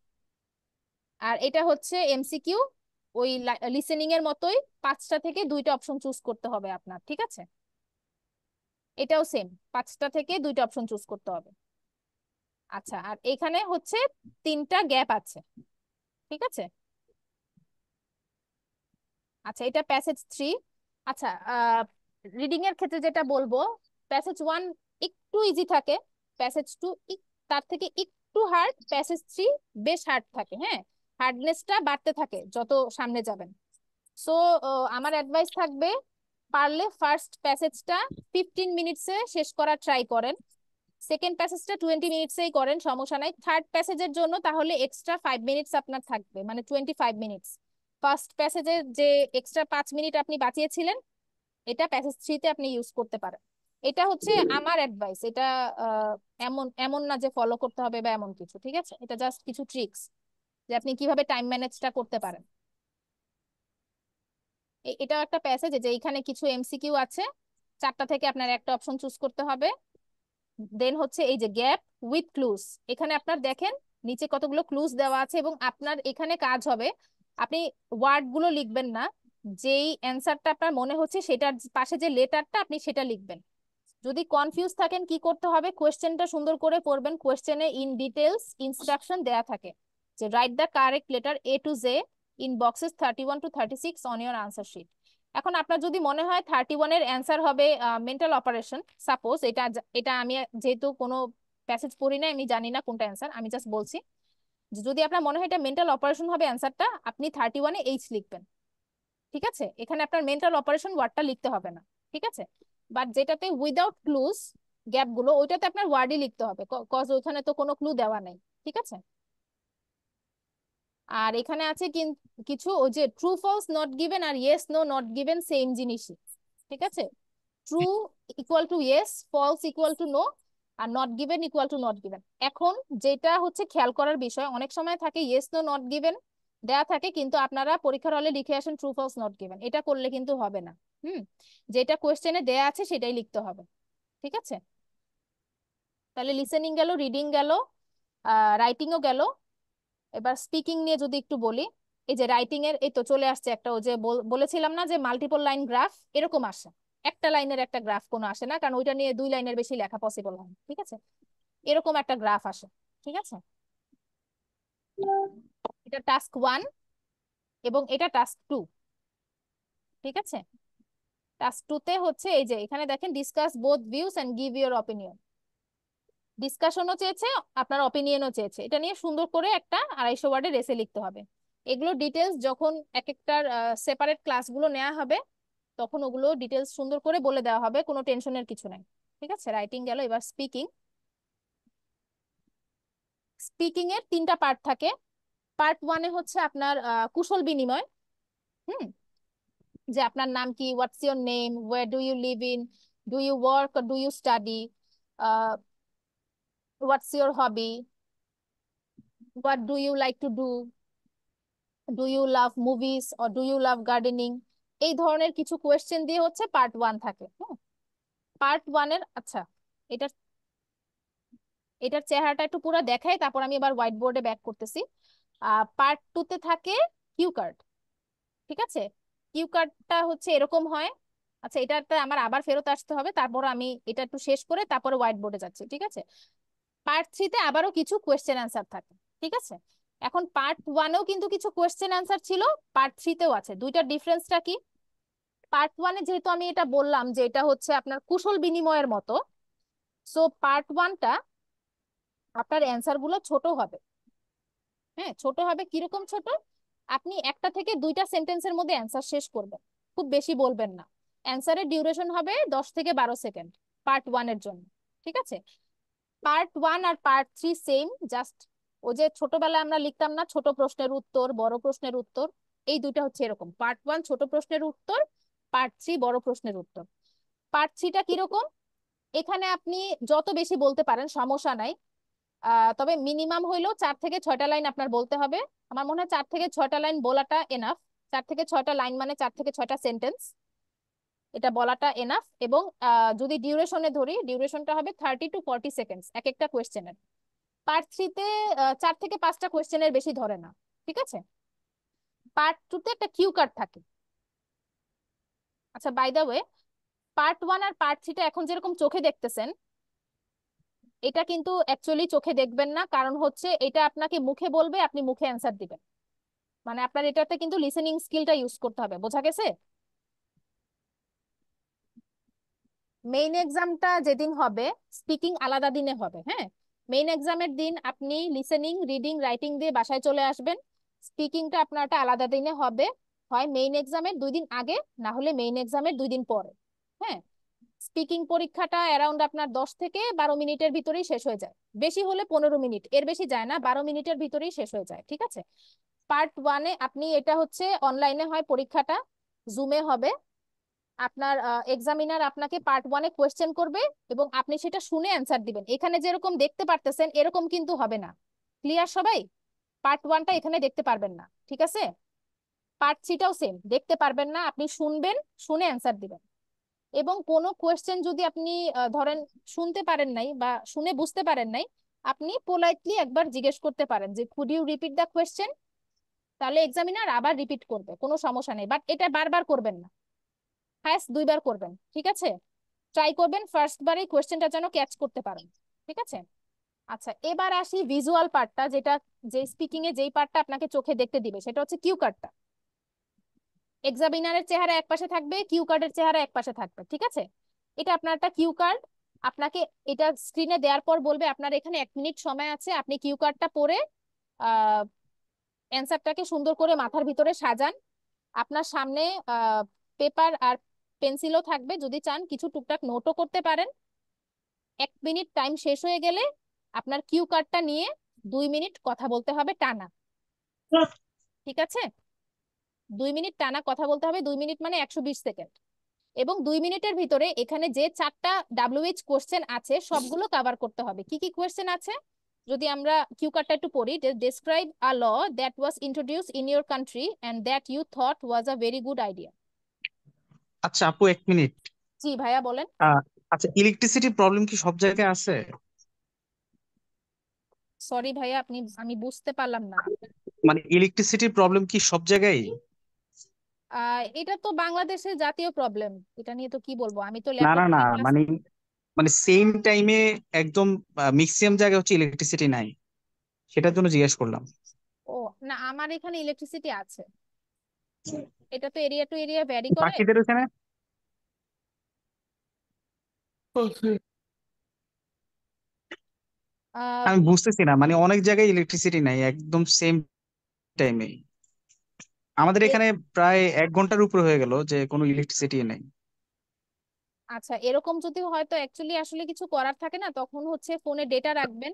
আর এটা হচ্ছে এমসিকিউ, ওই লিসেনিং এর মতোই 5টা থেকে 2টা অপশন চুজ করতে হবে আপনার। ঠিক আছে। এটাও সেম, 5টা থেকে 2টা অপশন চুজ করতে হবে। আচ্ছা, আর এখানে হচ্ছে 3টা গ্যাপ আছে। ঠিক আছে। আচ্ছা, এটা প্যাসেজ 3। আচ্ছা, রিডিং এর ক্ষেত্রে যেটা বলবো, প্যাসেজ 1 একটু ইজি থাকে, প্যাসেজ 2 তার থেকে একটু হার্ড, প্যাসেজ 3 বেশ হার্ড থাকে। হ্যাঁ, হার্ডনেসটা বাড়তে থাকে যত সামনে যাবেন। সো আমার অ্যাডভাইস থাকবে, পারলে ফার্স্ট প্যাসেজটা 15 মিনিটসে শেষ করার ট্রাই করেন, সেকেন্ড প্যাসেজটা 20 মিনিটসেই করেন, সমস্যা নাই। থার্ড প্যাসেজের জন্য তাহলে এক্সট্রা 5 মিনিটস আপনার থাকবে, মানে 25 মিনিটস। ফার্স্ট প্যাসেজের যে এক্সট্রা 5 মিনিট আপনি বাঁচিয়েছিলেন, এটা প্যাসেজ 3-তে আপনি ইউজ করতে পারেন। এটা হচ্ছে আমার অ্যাডভাইস। এটা এমন এমন না যে ফলো করতে হবে বা এমন কিছু। ঠিক আছে, এটা জাস্ট কিছু ট্রিক্স যে আপনি কিভাবে টাইম ম্যানেজটা করতে পারেন। এটাও একটা প্যাসেজ, যে এখানে কিছু এমসিকিউ আছে, 4টা থেকে আপনার একটা অপশন চুজ করতে হবে। দেন হচ্ছে এই যে গ্যাপ উইথ ক্লুজ, এখানে আপনার দেখেন নিচে কতগুলো ক্লুজ দেওয়া আছে, এবং আপনার এখানে কাজ হবে, আপনি ওয়ার্ড গুলো লিখবেন না, যেই অ্যান্সারটা আপনার মনে হচ্ছে সেটার পাশে যে লেটারটা আপনি সেটা লিখবেন। যদি কনফিউজ থাকেন কি করতে হবে, কোয়েশ্চেনটা সুন্দর করে পড়বেন। কোয়েশ্চেনে ইন ডিটেলস ইনস্ট্রাকশন দেয়া থাকে যে write the correct letter A to J in boxes 31 to 36 on your answer sheet. এখন আপনার যদি মনে হয় 31 এর অ্যান্সার হবে মেন্টাল অপারেশন, সাপোজ, এটা এটা আমি যেহেতু কোনো প্যাসেজ পড়ি না, আমি জানি না কোনটা অ্যান্সার, আমি জাস্ট বলছি যে যদি আপনার মনে হয় এটা মেন্টাল অপারেশন হবে অ্যান্সারটা, আপনি 31-এ এইচ লিখবেন। ঠিক আছে, এখানে আপনার মেন্টাল অপারেশন ওয়ার্ডটা লিখতে হবে না। ঠিক আছে। বাট যেটাতে উইদাউট ক্লুজ গ্যাপ গুলো, ওইটাতে আপনার ওয়ার্ডই লিখতে হবে, কজ ওইখানে তো কোনো ক্লু দেওয়া নেই। ঠিক আছে। আর এখানে আছে কিছু ওই যে ট্রু ফলস নট গিভেন আর yes no not given same জিনিসই। ঠিক আছে। True equal to yes, false equal to no, আর not given equal to not given. এখন যেটা হচ্ছে খেয়াল করার বিষয়, অনেক সময় থাকে ইয়েস নো নট গিভেন দেয়া থাকে, কিন্তু আপনারা পরীক্ষার হলে লিখে আসেন ট্রু ফলস নট গিভেন। এটা করলে কিন্তু হবে না। যেটা কোয়েশ্চেনে দেয়া আছে সেটাই লিখতে হবে। ঠিক আছে। তাহলে লিসেনিং গেল, রিডিং গেল, রাইটিংও গেল। এবার স্পিকিং নিয়ে যদি একটু বলি, এই যে রাইটিং এর এই তো চলে আসছে একটা, ও যে বলেছিলাম না যে মাল্টিপল লাইন গ্রাফ এরকম আসে। একটা লাইনের একটা গ্রাফ কোনো আসে না, কারণ ওইটা নিয়ে 2 লাইনের বেশি লেখা পসিবল হয়। ঠিক আছে, এরকম একটা গ্রাফ আসে। ঠিক আছে, এটা টাস্ক 1 এবং এটা টাস্ক 2। ঠিক আছে। টাস্ক 2-তে হচ্ছে এই যে এখানে দেখেন discuss both views and give your opinion. ডিসকাশনও চেয়েছে, আপনার অপিনিয়নও চেয়েছে, এটা নিয়ে সুন্দর করে একটা 250 ওয়ার্ডের এসে লিখতে হবে। এগুলো ডিটেলস যখন এক একটার সেপারেট ক্লাসগুলো নেওয়া হবে, তখন ওগুলো ডিটেলস সুন্দর করে বলে দেওয়া হবে, কোনো টেনশনের কিছু নাই। ঠিক আছে, রাইটিং গেল। এবার স্পিকিং। স্পিকিং এর 3টা পার্ট থাকে। পার্ট 1-এ হচ্ছে আপনার কুশল বিনিময়। হুম যে আপনার নাম কি, what's your name, where do you live in, do you work, do you study, what's your hobby, what do you like to do, do you love movies or do you love gardening. এই ধরনের কিছু question দিয়ে হচ্ছে part 1 থাকে। Part 1-এর, আচ্ছা, এটার এটার চেহারাটা একটু পুরো দেখাই, তারপর আমি এবার হোয়াইট বোর্ডে ব্যাক করতেছি। পার্ট 2-তে থাকে কিউ কার্ড। ঠিক আছে, কিউ কার্ডটা হচ্ছে এরকম হয়। আচ্ছা, এটাতে আমার আবার ফেরত আসতে হবে, তারপর আমি এটা একটু শেষ করে তারপরে হোয়াইট বোর্ডে যাচ্ছি। ঠিক আছে। পার্ট 3-তে আবারও কিছু কোয়েশ্চেন অ্যান্সার থাকে। ঠিক আছে। এখন পার্ট 1-এও কিন্তু কিছু কোয়েশ্চেন অ্যান্সার ছিল, পার্ট 3-তেও আছে। দুইটার ডিফারেন্সটা কি? পার্ট 1-এ যেহেতু আমি এটা বললাম যে এটা হচ্ছে আপনার কুশল বিনিময়ের মতো, সো পার্ট 1টা আপনার অ্যান্সার গুলো ছোট হবে। হ্যাঁ, ছোট হবে। কিরকম ছোট? আপনি 1টা থেকে 2টা সেন্টেন্সের মধ্যে অ্যান্সার শেষ করবেন, খুব বেশি বলবেন না। অ্যান্সারের ডিউরেশন হবে 10 থেকে 12 সেকেন্ড। পার্ট 1 এর জন্য। ঠিক আছে, পার্ট 1 আর পার্ট 3 সেম, জাস্ট ও যে ছোটবেলায় আমরা লিখতাম না ছোট প্রশ্নের উত্তর বড় প্রশ্নের উত্তর, এই দুইটা হচ্ছে এরকম, পার্ট 1 ছোট প্রশ্নের উত্তর, পার্ট 3 বড় প্রশ্নের উত্তর। পার্ট 3টা কিরকম, এখানে আপনি যত বেশি বলতে পারেন সমস্যা নাই, তবে মিনিমাম হইলেও 4 থেকে 6টা লাইন আপনার বলতে হবে। আমার মনে হয় 4 থেকে 6টা লাইন বলাটা এনাফ। 4 থেকে 6টা লাইন মানে 4 থেকে 6টা সেন্টেন্স, এটা বলাটা এনাফ। এবং যদি ডিউরেশনে ধরি, ডিউরেশনটা হবে 30 to 40 সেকেন্ডস এক একটা কোয়েশ্চেনের। পার্ট 3তে 4 থেকে 5টা কোয়েশ্চেনের বেশি ধরে না। ঠিক আছে, পার্ট 2তে একটা কিউ কার্ড থাকে। আচ্ছা, বাই দ্য ওয়ে, পার্ট 1 আর পার্ট 3টা এখন যেরকম চোখে দেখতেছেন, এটা কিন্তু অ্যাকচুয়ালি চোখে দেখবেন না, কারণ হচ্ছে এটা আপনাকে মুখে বলবে, আপনি মুখে অ্যান্সার দিবেন। মানে আপনার এটাতে কিন্তু লিসেনিং স্কিলটা ইউজ করতে হবে, বোঝা গেছে? মেইন এক্সামটা যেদিন হবে, স্পিকিং আলাদা দিনে হবে। হ্যাঁ, মেইন এক্সামের দিন আপনি লিসেনিং, রিডিং, রাইটিং দিয়ে বাসায় চলে আসবেন। স্পিকিংটা আপনারটা আলাদা দিনে হবে, হয় মেইন এক্সামের 2 দিন আগে, না হলে মেইন এক্সামের 2 দিন পরে। হ্যাঁ, স্পিকিং পরীক্ষাটা অ্যারাউন্ড আপনার 10 থেকে 12 মিনিটের ভিতরেই শেষ হয়ে যায়, বেশি হলে 15 মিনিট, এর বেশি যায় না, 12 মিনিটের ভিতরেই শেষ হয়ে যায়। ঠিক আছে, পার্ট 1-এ আপনি, এটা হচ্ছে অনলাইনে হয় পরীক্ষাটা, জুমে হবে। আপনার এক্সামিনার আপনাকে পার্ট 1-এ কোয়েশ্চেন করবে এবং আপনি সেটা শুনে অ্যান্সার দিবেন। এখানে যেরকম দেখতে পারতেছেন এরকম কিন্তু হবে না। ক্লিয়ার সবাই? পার্ট 1টা এখানে দেখতে পারবেন না। ঠিক আছে, পার্ট 3টাও সেম, দেখতে পারবেন না, আপনি শুনবেন, শুনে অ্যান্সার দিবেন। এবং কোনো কোয়েশ্চেন যদি আপনি ধরেন শুনতে পারেন নাই বা শুনে বুঝতে পারেন নাই, আপনি পোলাইটলি একবার জিজ্ঞেস করতে পারেন যে could you repeat the question, তাহলে এক্সামিনার আবার রিপিট করবে, কোনো সমস্যা নেই, বাট এটা বারবার করবেন না, হায়েস্ট 2বার করবেন। ঠিক আছে, ট্রাই করবেন ফার্স্ট বারেই কোয়েশ্চেনটা যেন ক্যাচ করতে পারেন। ঠিক আছে, আচ্ছা এবার আসি ভিজুয়াল পার্টটা, যেটা যে স্পিকিং এ যেই পার্টটা আপনাকে চোখে দেখতে দিবে, সেটা হচ্ছে কিউ কার্ডটা। এক্সামিনারের চেহারা এক পাশে থাকবে, কিউ কার্ডের চেহারা এক পাশে থাকবে। ঠিক আছে, এটা আপনার একটা কিউ কার্ড, আপনাকে এটা স্ক্রিনে দেওয়ার পর বলবে আপনার এখানে 1 মিনিট সময় আছে, আপনি কিউ কার্ডটা পড়ে অ্যান্সারটাকে সুন্দর করে মাথার ভিতরে সাজান। আপনার সামনে পেপার আর পেন্সিলও থাকবে, যদি চান কিছু টুকটাক নোটও করতে পারেন। 1 মিনিট টাইম শেষ হয়ে গেলে আপনার কিউ কার্ডটা নিয়ে 2 মিনিট কথা বলতে হবে টানা। ঠিক আছে, 2 মিনিট টানা কথা বলতে হবে, 2 মিনিট মানে 120 সেকেন্ড। এবং 2 মিনিটের ভিতরে এখানে যে 4টা WH কোশ্চেন আছে সবগুলো কভার করতে হবে। কি কি কোশ্চেন আছে যদি আমরা কিউ কার্ডটা একটু পড়ি, describe a law that was introduce in your country and that you thought was a very good idea. আচ্ছা আপু, 1 মিনিট। জি ভাইয়া বলেন। আহ, আচ্ছা, ইলেকট্রিসিটি প্রবলেম কি সব জায়গায় আছে? সরি ভাইয়া, আমি বুঝতে পারলাম না। মানে ইলেকট্রিসিটির প্রবলেম কি সব জায়গায়? এটা তো বাংলাদেশের জাতীয় প্রবলেম, এটা নিয়ে তো কি বলবো, আমি তো না ল্যাপটপ না না, থেকে ক্লাস। মানে মানে সেম টাইমে একদম ম্যাক্সিমাম জায়গায় হচ্ছে ইলেকট্রিসিটি নাই, সেটার জন্য জিজ্ঞেস করলাম। ও না, আমার এখানে ইলেকট্রিসিটি আছে, এটা তো এরিয়া টু এরিয়া ভ্যারি করে। বাকিদের ওখানে? আহ, আমি বুঝতেছি না, মানে অনেক জায়গায় ইলেকট্রিসিটি নাই একদম সেম টাইমে। আমাদের এ- এখানে প্রায় 1 ঘন্টার উপরে হয়ে গেল যে কোনো ইলেকট্রিসিটি নেই। আচ্ছা, এরকম যদি হয়তো অ্যাকচুয়ালি আসলে কিছু করার থাকে না, তখন হচ্ছে ফোনে ডেটা রাখবেন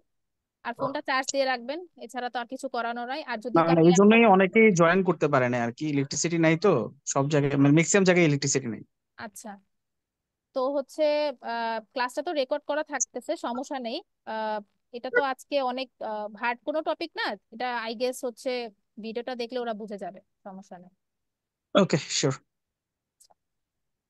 আর ফোনটা চার্জ দিয়ে রাখবেন, এছাড়া তো আর কিছু করানো নাই। আর যদি না কারো না, এই ল্যাপটপ, জন্যই অনেকেই জয়েন করতে পারে না আর কি, ইলেকট্রিসিটি নাই তো সব জায়গায়, মানে ম্যাক্সিমাম জায়গায় ইলেকট্রিসিটি নেই। আচ্ছা, তো হচ্ছে ক্লাসটা তো রেকর্ড করা থাকতেছে, সমস্যা নেই। আহ, এটা তো আজকে অনেক হার্ড কোনো টপিক না, এটা আই গেস হচ্ছে ভিডিওটা দেখলে ওরা বুঝে যাবে, সমস্যা নেই। ওকে, শিওর।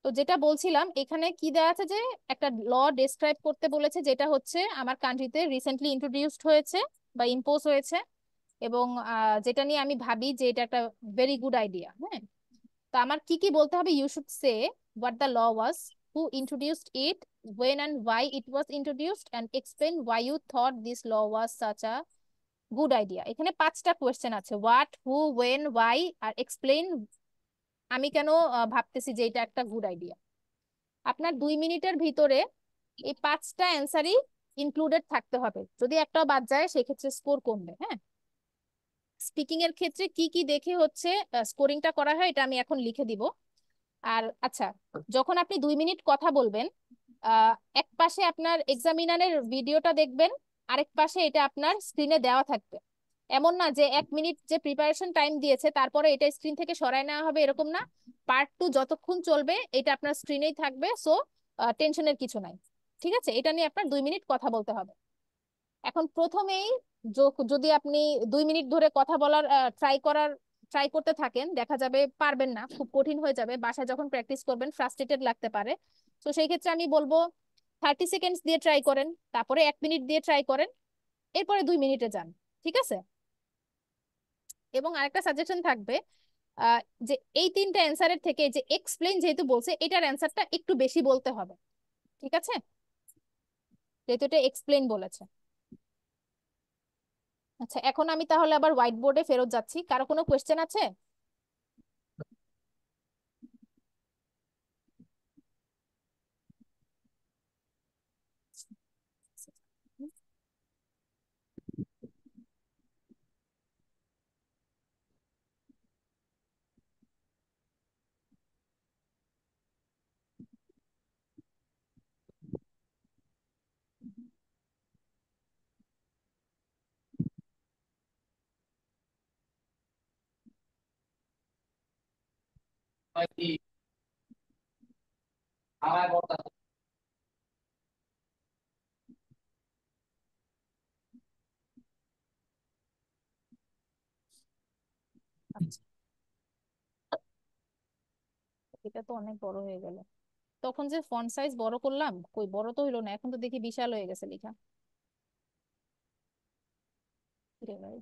তো যেটা বলছিলাম, এখানে কি দেওয়া আছে যে একটা ল ডেসক্রাইব করতে বলেছে, যেটা হচ্ছে আমার কান্ট্রিতে রিসেন্টলি ইন্ট্রোডিউসড হয়েছে বা ইম্পোজ হয়েছে, এবং যেটা নিয়ে আমি ভাবি যে এটা একটা ভেরি গুড আইডিয়া। হ্যাঁ, তো আমার কি কি বলতে হবে, you should say what the law was, who introduced it, when and why it was introduced, and explain why you thought this law was such a good idea। এখানে 5টা question আছে, হোয়াট, হু, ওয়েন, ওয়াই আর explain, আমি কেন ভাবতেছি যে এটা একটা গুড আইডিয়া। আপনার 2 মিনিটের ভিতরে এই 5টা অ্যান্সারই ইনক্লুডেড থাকতে হবে, যদি একটাও বাদ যায় সেক্ষেত্রে স্কোর কমবে। হ্যাঁ, স্পিকিং এর ক্ষেত্রে কি কি দেখে হচ্ছে স্কোরিংটা করা হয় এটা আমি এখন লিখে দিব। আর আচ্ছা, যখন আপনি 2 মিনিট কথা বলবেন, এক পাশে আপনার এক্সামিনারের ভিডিওটা দেখবেন, আরেক পাশে এটা আপনার স্ক্রিনে দেওয়া থাকবে। এমন না যে 1 মিনিট যে প্রিপারেশন টাইম দিয়েছে তারপরে এটা স্ক্রিন থেকে সরায় নেওয়া হবে, এরকম না। পার্ট 2 যতক্ষণ চলবে এটা আপনার স্ক্রিনেই থাকবে, সো টেনশনের কিছু নাই। ঠিক আছে, এটা নিয়ে আপনার 2 মিনিট কথা বলতে হবে। এখন প্রথমেই যদি আপনি 2 মিনিট ধরে কথা বলার ট্রাই করতে থাকেন, দেখা যাবে পারবেন না, খুব কঠিন হয়ে যাবে। বাসায় যখন প্র্যাকটিস করবেন ফ্রাস্ট্রেটেড লাগতে পারে। তো সেই ক্ষেত্রে আমি বলবো 30 সেকেন্ডস দিয়ে ট্রাই করেন, তারপরে 1 মিনিট দিয়ে ট্রাই করেন, এরপরে 2 মিনিটে যান। ঠিক আছে। এবং আরেকটা সাজেশন থাকবে, আহ, যে এই তিনটা অ্যান্সারের থেকে যে এক্সপ্লেইন যেহেতু বলছে, এটার অ্যান্সারটা একটু বেশি বলতে হবে। ঠিক আছে, যেহেতু এটা এক্সপ্লেইন বলেছে। আচ্ছা, এখন আমি তাহলে আবার হোয়াইট বোর্ডে ফেরত যাচ্ছি। কারো কোনো কোয়েশ্চেন আছে? আচ্ছা, এটা তো অনেক বড় হয়ে গেল। তখন যে ফন্ট সাইজ বড় করলাম, কই বড় তো হইলো না, এখন তো দেখি বিশাল হয়ে গেছে লেখা।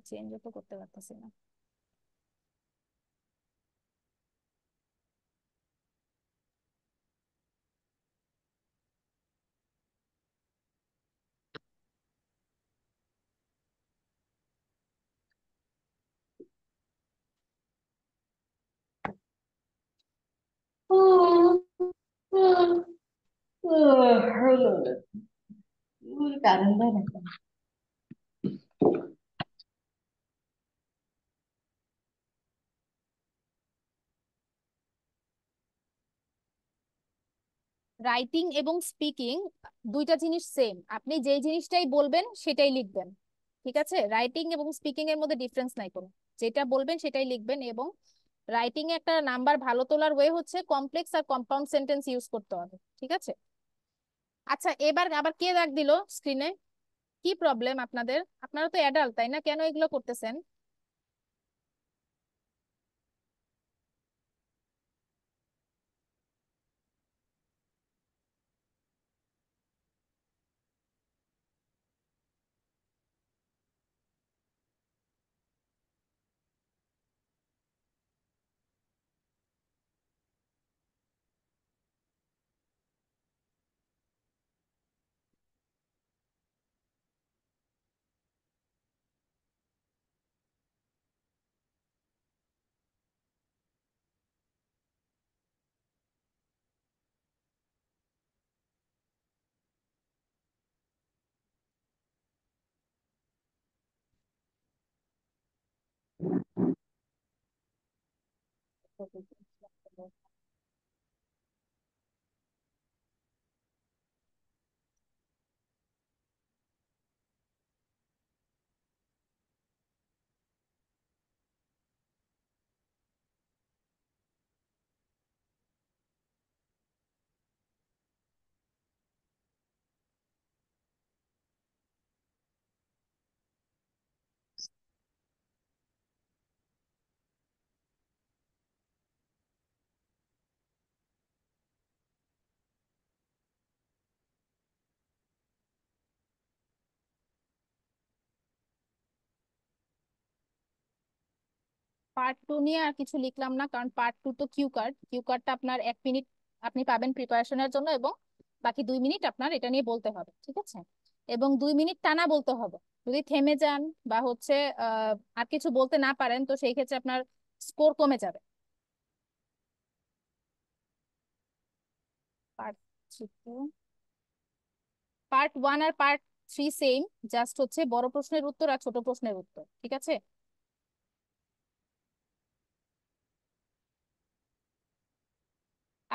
চেঞ্জও তো করতে পারতেছি না। রাইটিং এবং স্পিকিং দুইটা জিনিস সেম, আপনি যেই জিনিসটাই বলবেন সেটাই লিখবেন। ঠিক আছে, রাইটিং এবং স্পিকিং এর মধ্যে ডিফারেন্স নাই কোনো, যেটা বলবেন সেটাই লিখবেন। এবং রাইটিং এ একটা নাম্বার ভালো তোলার ওয়ে হচ্ছে কমপ্লেক্স আর কম্পাউন্ড সেন্টেন্স ইউজ করতে হবে। ঠিক আছে। আচ্ছা, এবার আবার কে দাগ দিল স্ক্রিনে? কি প্রবলেম আপনাদের? আপনারা তো অ্যাডাল্ট, তাই না? কেন এগুলো করতেছেন? পার্ট 2 নিয়ে আর কিছু লিখলাম না, কারণ পার্ট 2 তো কিউ কার্ডটা আপনার 1 মিনিট আপনি পাবেন প্রিপারেশনের জন্য, এবং বাকি 2 মিনিট আপনার এটা নিয়ে বলতে হবে। ঠিক আছে, এবং 2 মিনিট টানা বলতে হবে। যদি থেমে যান বা হচ্ছে আর কিছু বলতে না পারেন, তো সেই ক্ষেত্রে আপনার স্কোর কমে যাবে। পার্ট পার্ট 1 আর পার্ট 3 সেম, জাস্ট হচ্ছে বড় প্রশ্নের উত্তর আর ছোট প্রশ্নের উত্তর। ঠিক আছে।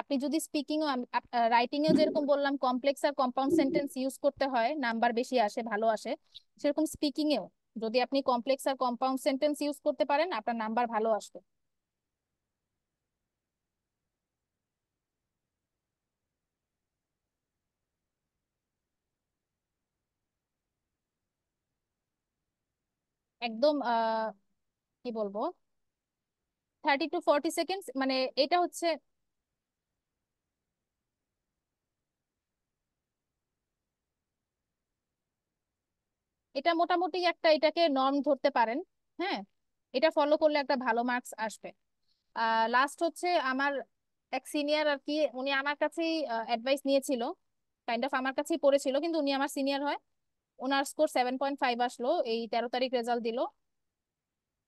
আপনি যদি স্পিকিং ও রাইটিং এও যেরকম বললাম কমপ্লেক্স আর কম্পাউন্ড সেন্টেন্স ইউজ করতে হয় নাম্বার বেশি আসে ভালো আসে, সেরকম স্পিকিং এও যদি আপনি কমপ্লেক্স আর কম্পাউন্ড সেন্টেন্স ইউজ করতে পারেন আপনার নাম্বার ভালো আসবে। একদম কি বলবো 30 to 40 সেকেন্ডস, মানে এটা হচ্ছে এটা মোটামুটি একটা এটাকে নর্ম ধরতে পারেন। হ্যাঁ, এটা ফলো করলে একটা ভালো মার্কস আসবে। লাস্ট হচ্ছে আমার এক সিনিয়র আর কি, উনি আমার কাছেই অ্যাডভাইস নিয়েছিল, কাইন্ড অফ আমার কাছেই পড়েছিল, কিন্তু উনি আমার সিনিয়র হয়। ওনার স্কোর 7.5 আসলো, এই 13 তারিখ রেজাল্ট দিল।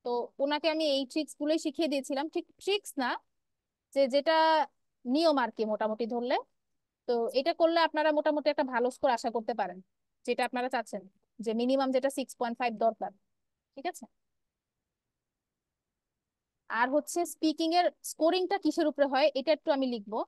তো ওনাকে আমি এই ট্রিক্স গুলোই শিখিয়ে দিয়েছিলাম, ঠিক ট্রিক্স না, যেটা নিয়ম আর কি মোটামুটি ধরলে। তো এটা করলে আপনারা মোটামুটি একটা ভালো স্কোর আশা করতে পারেন, যেটা আপনারা চাচ্ছেন, যে মিনিমাম যেটা 6.5 দরকার। ঠিক আছে। আর হচ্ছে স্পিকিং এর স্কোরিংটা কিসের উপরে হয় এটা একটু আমি লিখবো।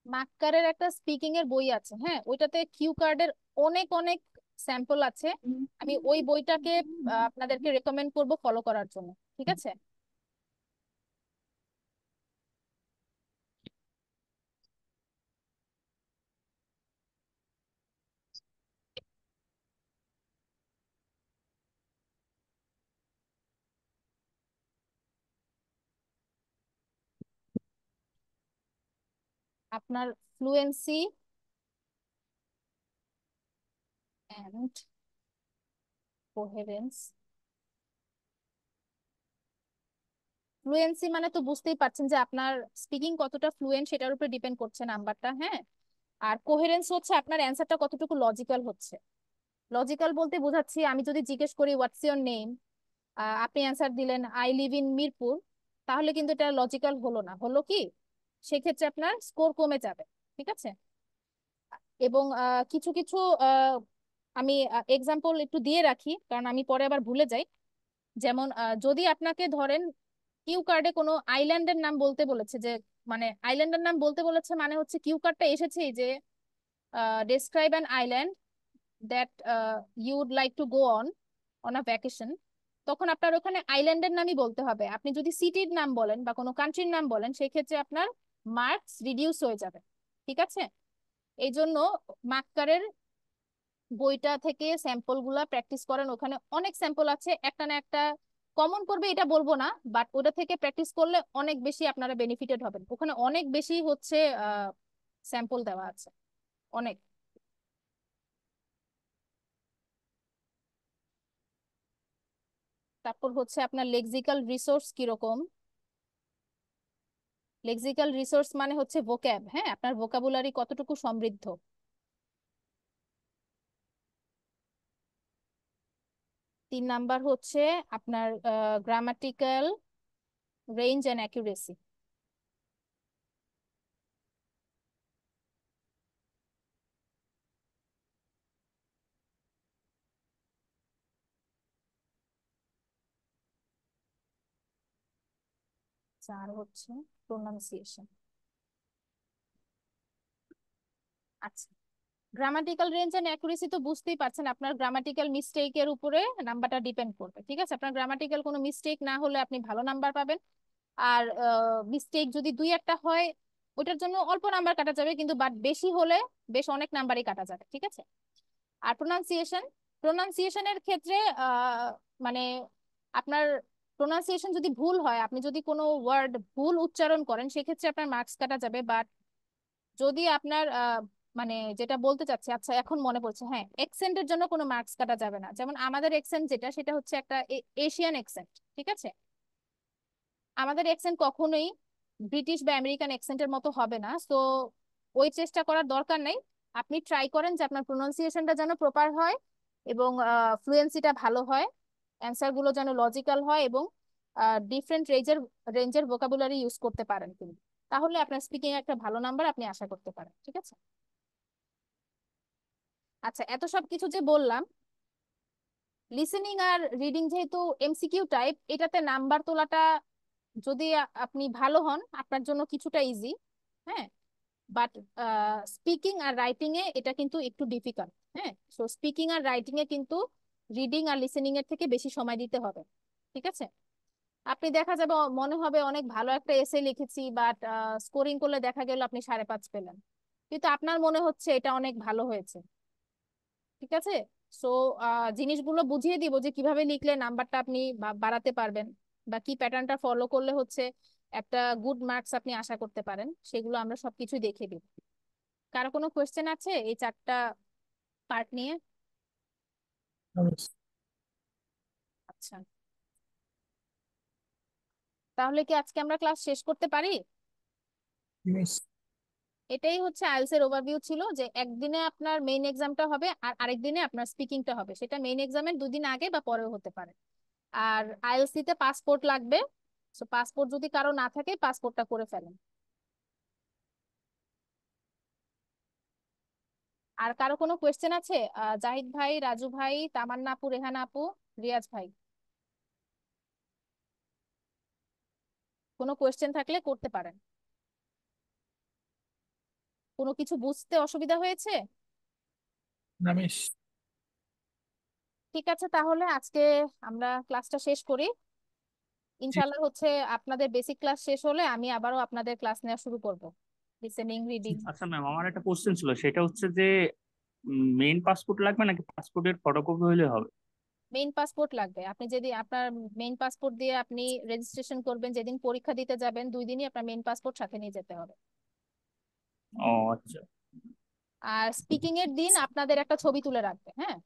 মাক্কারের একটা স্পিকিং এর বই আছে, হ্যাঁ, ওইটাতে কিউ কার্ডের অনেক অনেক স্যাম্পল আছে। আমি ওই বইটাকে আপনাদেরকে রেকমেন্ড করব ফলো করার জন্য। ঠিক আছে। আপনার ফ্লুয়েন্সি এন্ড কোহেরেন্স, ফ্লুয়েন্সি মানে তো বুঝতেই পারছেন যে আপনার স্পিকিং কতটা ফ্লুয়েন্ট সেটার উপর ডিপেন্ড করছে নাম্বারটা। হ্যাঁ, আর কোহেরেন্স হচ্ছে আপনার অ্যান্সারটা কতটুকু লজিক্যাল হচ্ছে। লজিক্যাল বলতে বোঝাচ্ছি, আমি যদি জিজ্ঞেস করি হোয়াটস ইওর নেম, আপনি অ্যান্সার দিলেন আই লিভ ইন মিরপুর, তাহলে কিন্তু এটা লজিক্যাল হলো না, হলো কি, সেক্ষেত্রে আপনার স্কোর কমে যাবে। ঠিক আছে। এবং কিছু কিছু আমি এক্সাম্পল একটু দিয়ে রাখি, কারণ আমি পরে আবার ভুলে যাই। যেমন যদি আপনাকে ধরেন কিউ কার্ডে কোনো আইল্যান্ডের নাম বলতে বলেছে, যে মানে আইল্যান্ডের নাম বলতে বলেছে মানে হচ্ছে কিউ কার্ডটা এসেছেই যে describe an island that you would like to go on on a vacation, তখন আপনার ওখানে আইল্যান্ডের নামই বলতে হবে। আপনি যদি সিটির নাম বলেন বা কোনো কান্ট্রির নাম বলেন সেক্ষেত্রে আপনার মার্কস রিডিউস হয়ে যাবে। ঠিক আছে। এই জন্য মার্কারের বইটা থেকে স্যাম্পল গুলা প্র্যাকটিস করেন, ওখানে অনেক স্যাম্পল আছে, একটা না একটা কমন করবে এটা বলবো না, বাট ওটা থেকে প্র্যাকটিস করলে অনেক বেশি আপনারা বেনিফিটেড হবেন। ওখানে অনেক বেশি হচ্ছে স্যাম্পল দেওয়া আছে, অনেক। তারপর হচ্ছে আপনার লেক্সিক্যাল রিসোর্স কিরকম। লেক্সিক্যাল রিসোর্স মানে হচ্ছে ভোক্যাব, হ্যাঁ, আপনার ভোকাবুলারি কতটুকু সমৃদ্ধ। 3 নাম্বার হচ্ছে আপনার গ্রামাটিক্যাল রেঞ্জ অ্যান্ড অ্যাকুরেসি। চার হচ্ছে প্রোনাউন্সিয়েশন। আচ্ছা, গ্রামাটিক্যাল রেঞ্জ এন্ড অ্যাকুরেসি তো বুঝতেই পারছেন, আপনার গ্রামাটিক্যাল মিস্টেকের উপরে নাম্বারটা ডিপেন্ড করবে। ঠিক আছে। আপনার গ্রামাটিক্যাল কোনো মিস্টেক না হলে আপনি ভালো নাম্বার পাবেন, আর মিস্টেক যদি দুই একটা হয় ওটার জন্য অল্প নাম্বার কাটা যাবে, কিন্তু বাট বেশি হলে বেশ অনেক নাম্বারই কাটা যাবে। ঠিক আছে। আর প্রোনাউন্সিয়েশন, প্রোনাউন্সিয়েশনের ক্ষেত্রে মানে আপনার প্রোনাউন্সিয়েশন যদি ভুল হয়, আপনি যদি কোনো ওয়ার্ড ভুল উচ্চারণ করেন সেক্ষেত্রে আপনার মার্কস কাটা যাবে। বাট যদি আপনার মানে যেটা বলতে চাচ্ছি, আচ্ছা এখন মনে পড়ছে, হ্যাঁ, এক্সেন্টের জন্য কোনো মার্কস কাটা যাবে না। যেমন আমাদের এক্সেন্ট যেটা সেটা হচ্ছে একটা এশিয়ান এক্সেন্ট। ঠিক আছে। আমাদের এক্সেন্ট কখনোই ব্রিটিশ বা আমেরিকান এক্সেন্টের মতো হবে না, তো ওই চেষ্টা করার দরকার নেই। আপনি ট্রাই করেন যে আপনার প্রোনাউন্সিয়েশনটা যেন প্রপার হয়, এবং ফ্লুয়েন্সিটা ভালো হয়, অ্যান্সার গুলো যেন লজিক্যাল হয়, এবং ডিফারেন্ট রেঞ্জের ভোকাবুলারি ইউজ করতে পারেন তিনি, তাহলে আপনার স্পিকিং একটা ভালো নাম্বার আপনি আশা করতে পারেন। ঠিক আছে? আচ্ছা, এত সব কিছু যে বললাম, লিসেনিং আর রিডিং যেহেতু এমসিকিউ টাইপ, এটাতে নাম্বার তোলাটা যদি আপনি ভালো হন আপনার জন্য কিছুটা ইজি। হ্যাঁ, বাট স্পিকিং আর রাইটিং এ এটা কিন্তু একটু ডিফিকাল্ট। হ্যাঁ, সো স্পিকিং আর রাইটিং এ কিন্তু রিডিং আর লিসেনিং এর থেকে বেশি সময় দিতে হবে। ঠিক আছে? আপনি দেখা যাবে মনে হবে অনেক ভালো একটা এসে লিখেছি, বাট স্কোরিং করলে দেখা গেল আপনি 5.5 পেলেন, কিন্তু আপনার মনে হচ্ছে এটা অনেক ভালো হয়েছে। ঠিক আছে? সো জিনিসগুলো বুঝিয়ে দিব যে কিভাবে লিখলে নাম্বারটা আপনি বাড়াতে পারবেন, বা কি প্যাটার্নটা ফলো করলে হচ্ছে একটা গুড মার্কস আপনি আশা করতে পারেন, সেগুলো আমরা সবকিছু দেখিয়ে দিব। কারো কোনো কোয়েশ্চেন আছে এই 4টা পার্ট নিয়ে? আচ্ছা, তাহলে কি আজকে আমরা ক্লাস শেষ করতে পারি? মিস এটাই হচ্ছে আইএলটিএস এর ওভারভিউ ছিল, যে একদিনে আপনার মেইন এক্সামটা হবে আর আরেক দিনে আপনার স্পিকিংটা হবে, সেটা মেইন এক্সামের 2 দিন আগে বা পরেও হতে পারে। আর আইএলটিএস তে পাসপোর্ট লাগবে, সো পাসপোর্ট যদি কারো না থাকে পাসপোর্টটা করে ফেলেন। আর কারো কোনো কোয়েশ্চেন আছে? জাহিদ ভাই, রাজু ভাই, তামান্না আপু, রেহানা আপু, রিয়াজ ভাই, কোনো কোয়েশ্চেন থাকলে করতে পারেন। কোনো কিছু বুঝতে অসুবিধা হয়েছে? না মিস। ঠিক আছে, তাহলে আজকে আমরা ক্লাসটা শেষ করি। ইনশাল্লাহ হচ্ছে আপনাদের বেসিক ক্লাস শেষ হলে আমি আবারও আপনাদের ক্লাস নেওয়া শুরু করব, লিসেনিং, রিডিং। আচ্ছা ম্যাম, আমার একটা কোশ্চেন ছিল, সেটা হচ্ছে যে মেইন পাসপোর্ট লাগবে নাকি পাসপোর্টের ফটোকপি হলে হবে? মেইন পাসপোর্ট লাগবে। আপনি যদি আপনার মেইন পাসপোর্ট দিয়ে আপনি রেজিস্ট্রেশন করবেন, যেদিন পরীক্ষা দিতে যাবেন 2 দিনই আপনার মেইন পাসপোর্ট সাথে নিয়ে যেতে হবে। ও আচ্ছা। আর স্পিকিং এর দিন আপনাদের একটা ছবি তুলে রাখবে। হ্যাঁ,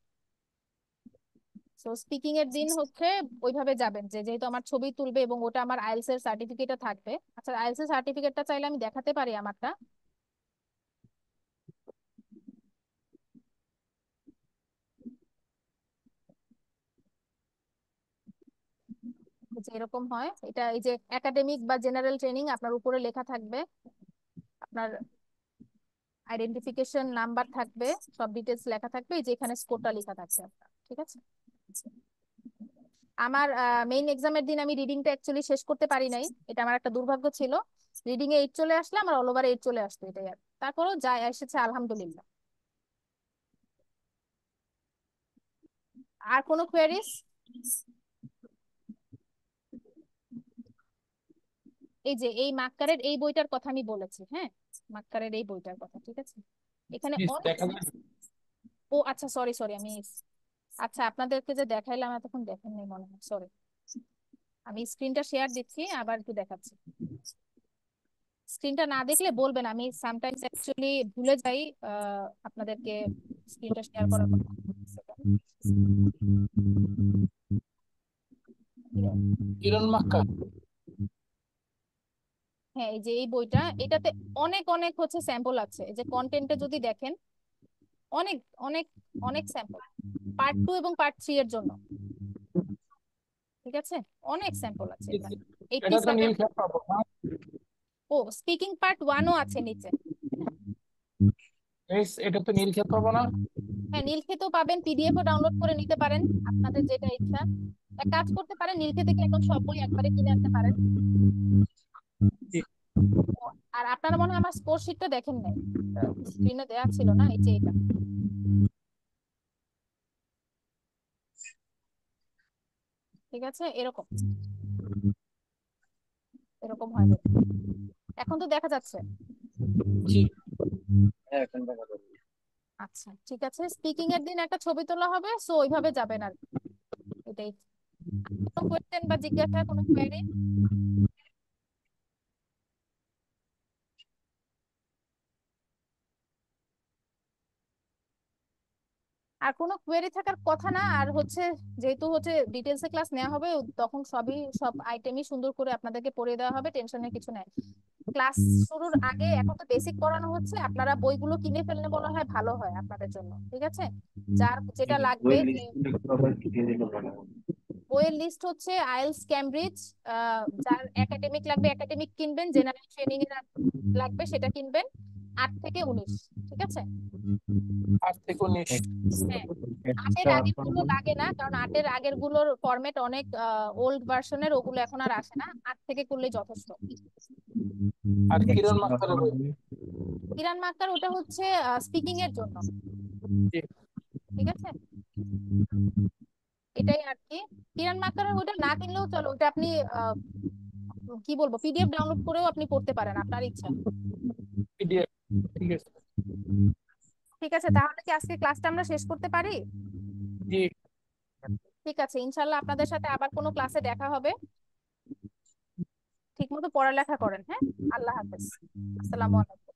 সো স্পিকিং এর দিন হচ্ছে ওইভাবে যাবেন, যে যেহেতু আমার ছবি তুলবে এবং ওটা আমার আইএলটিএস এর সার্টিফিকেটে থাকবে। আচ্ছা, আইএলটিএস এর সার্টিফিকেটটা চাইলে আমি দেখাতে পারি আমারটা। যে এরকম হয়, এটা এই যে একাডেমিক বা জেনারেল ট্রেনিং আপনার উপরে লেখা থাকবে, আপনার আইডেন্টিফিকেশন নাম্বার থাকবে, সব ডিটেলস লেখা থাকবে, এই যে এখানে স্কোরটা লেখা থাকবে আপনার। ঠিক আছে? আমার মেইন এক্সামের দিন আমি রিডিংটা অ্যাকচুয়ালি শেষ করতে পারি নাই, এটা আমার একটা দুর্ভাগ্য ছিল। রিডিং এ 8 চলে আসলে আমার অল ওভার 8 চলে আসতো, এটাই আর। তারপরও যা এসেছে আলহামদুলিল্লাহ। আর কোনো কোয়েরিজ? এই যে এই মাক্কারের এই বইটার কথা আমি বলেছি। হ্যাঁ, মাক্কারের এই বইটার কথা। ঠিক আছে? এখানে মিস অনেক। দেখা যায়। ও আচ্ছা, সরি সরি, আমি আচ্ছা আপনাদেরকে যে দেখাইলাম এতক্ষণ দেখেননি মনে হয়, সরি। আমি স্ক্রিনটা শেয়ার দিচ্ছি, আবার একটু দেখাচ্ছি। স্ক্রিনটা না দেখলে বলবেন, আমি সামটাইমস অ্যাকচুয়ালি ভুলে যাই আপনাদেরকে স্ক্রিনটা শেয়ার করার কথা। কিরণ মাক্কা। হ্যাঁ, এই যে এই বইটা, এটাতে অনেক অনেক হচ্ছে স্যাম্পল আছে, এই যে কন্টেন্টে যদি দেখেন অনেক অনেক অনেক স্যাম্পল, পার্ট 2 এবং পার্ট 3 এর জন্য। ঠিক আছে? অনেক স্যাম্পল আছে এখানে, এটা তো 87। নীলক্ষেত পাবো না ও, স্পিকিং পার্ট 1ও আছে নিচে। মিস? এটা তো নীলক্ষেত পাবো না। হ্যাঁ, নীলক্ষেতও পাবেন, পিডিএফ ও ডাউনলোড করে নিতে পারেন, আপনাদের যেটা ইচ্ছা। এক কাজ করতে পারেন, নীলক্ষেত থেকে একদম সব বই একবারে কিনে আনতে পারেন। ও, আর আপনারা মনে হয় আমার স্কোর শিটটা দেখেন নাই, স্ক্রিনে দেওয়া ছিল না, এই যে এটা। ঠিক আছে? এরকম এরকম হয় বই। এখন তো দেখা যাচ্ছে। জি। আচ্ছা, ঠিক আছে, স্পিকিং এর দিন একটা ছবি তোলা হবে, সো ওইভাবে যাবেন আর কি। এটাই। কোনো কোয়েশ্চেন বা জিজ্ঞাসা, কোনো কোয়েরি? আর কোনো কোয়েরি থাকার কথা না। আর হচ্ছে যেহেতু হচ্ছে ডিটেলস এ ক্লাস নেওয়া হবে, তখন সব আইটেমই সুন্দর করে আপনাদেরকে পড়িয়ে দেওয়া হবে, টেনশনের কিছু নাই। ক্লাস শুরুর আগে এখন তো বেসিক পড়ানো হচ্ছে, আপনারা বইগুলো কিনে ফেললে মনে হয় ভালো হয় আপনাদের জন্য, ঠিক আছে? যার যেটা লাগবে যে বইয়ের লিস্ট হচ্ছে আইএলটিএস ক্যামব্রিজ, যার একাডেমিক লাগবে একাডেমিক কিনবেন, জেনারেল ট্রেনিং এর লাগবে সেটা কিনবেন, 8 থেকে 19, ঠিক আছে? 8 থেকে 19। হ্যাঁ, 8-এর আগের গুলো লাগে না, কারণ 8-এর আগের গুলোর ফরম্যাট অনেক ওল্ড ভার্সনের, ওগুলো এখন আর আসে না, 8 থেকে করলেই যথেষ্ট। আর কিরণ মাস্টারের বই? কিরান মাক্তার ওটা হচ্ছে স্পিকিং এর জন্য, জি। ঠিক আছে? এটাই আর কি। কিরান মাক্তারের ওটা না কিনলেও চলো, ওটা আপনি কি বলবো, পিডিএফ ডাউনলোড করেও আপনি পড়তে পারেন, আপনার ইচ্ছা। পিডিএফ, ঠিক আছে। ঠিক আছে, তাহলে কি আজকে ক্লাসটা আমরা শেষ করতে পারি? জি। ঠিক আছে, ইনশাল্লাহ আপনাদের সাথে আবার কোনো ক্লাসে দেখা হবে। ঠিক মতো পড়ালেখা করেন, হ্যাঁ? আল্লাহ হাফেজ, আসসালামু আলাইকুম।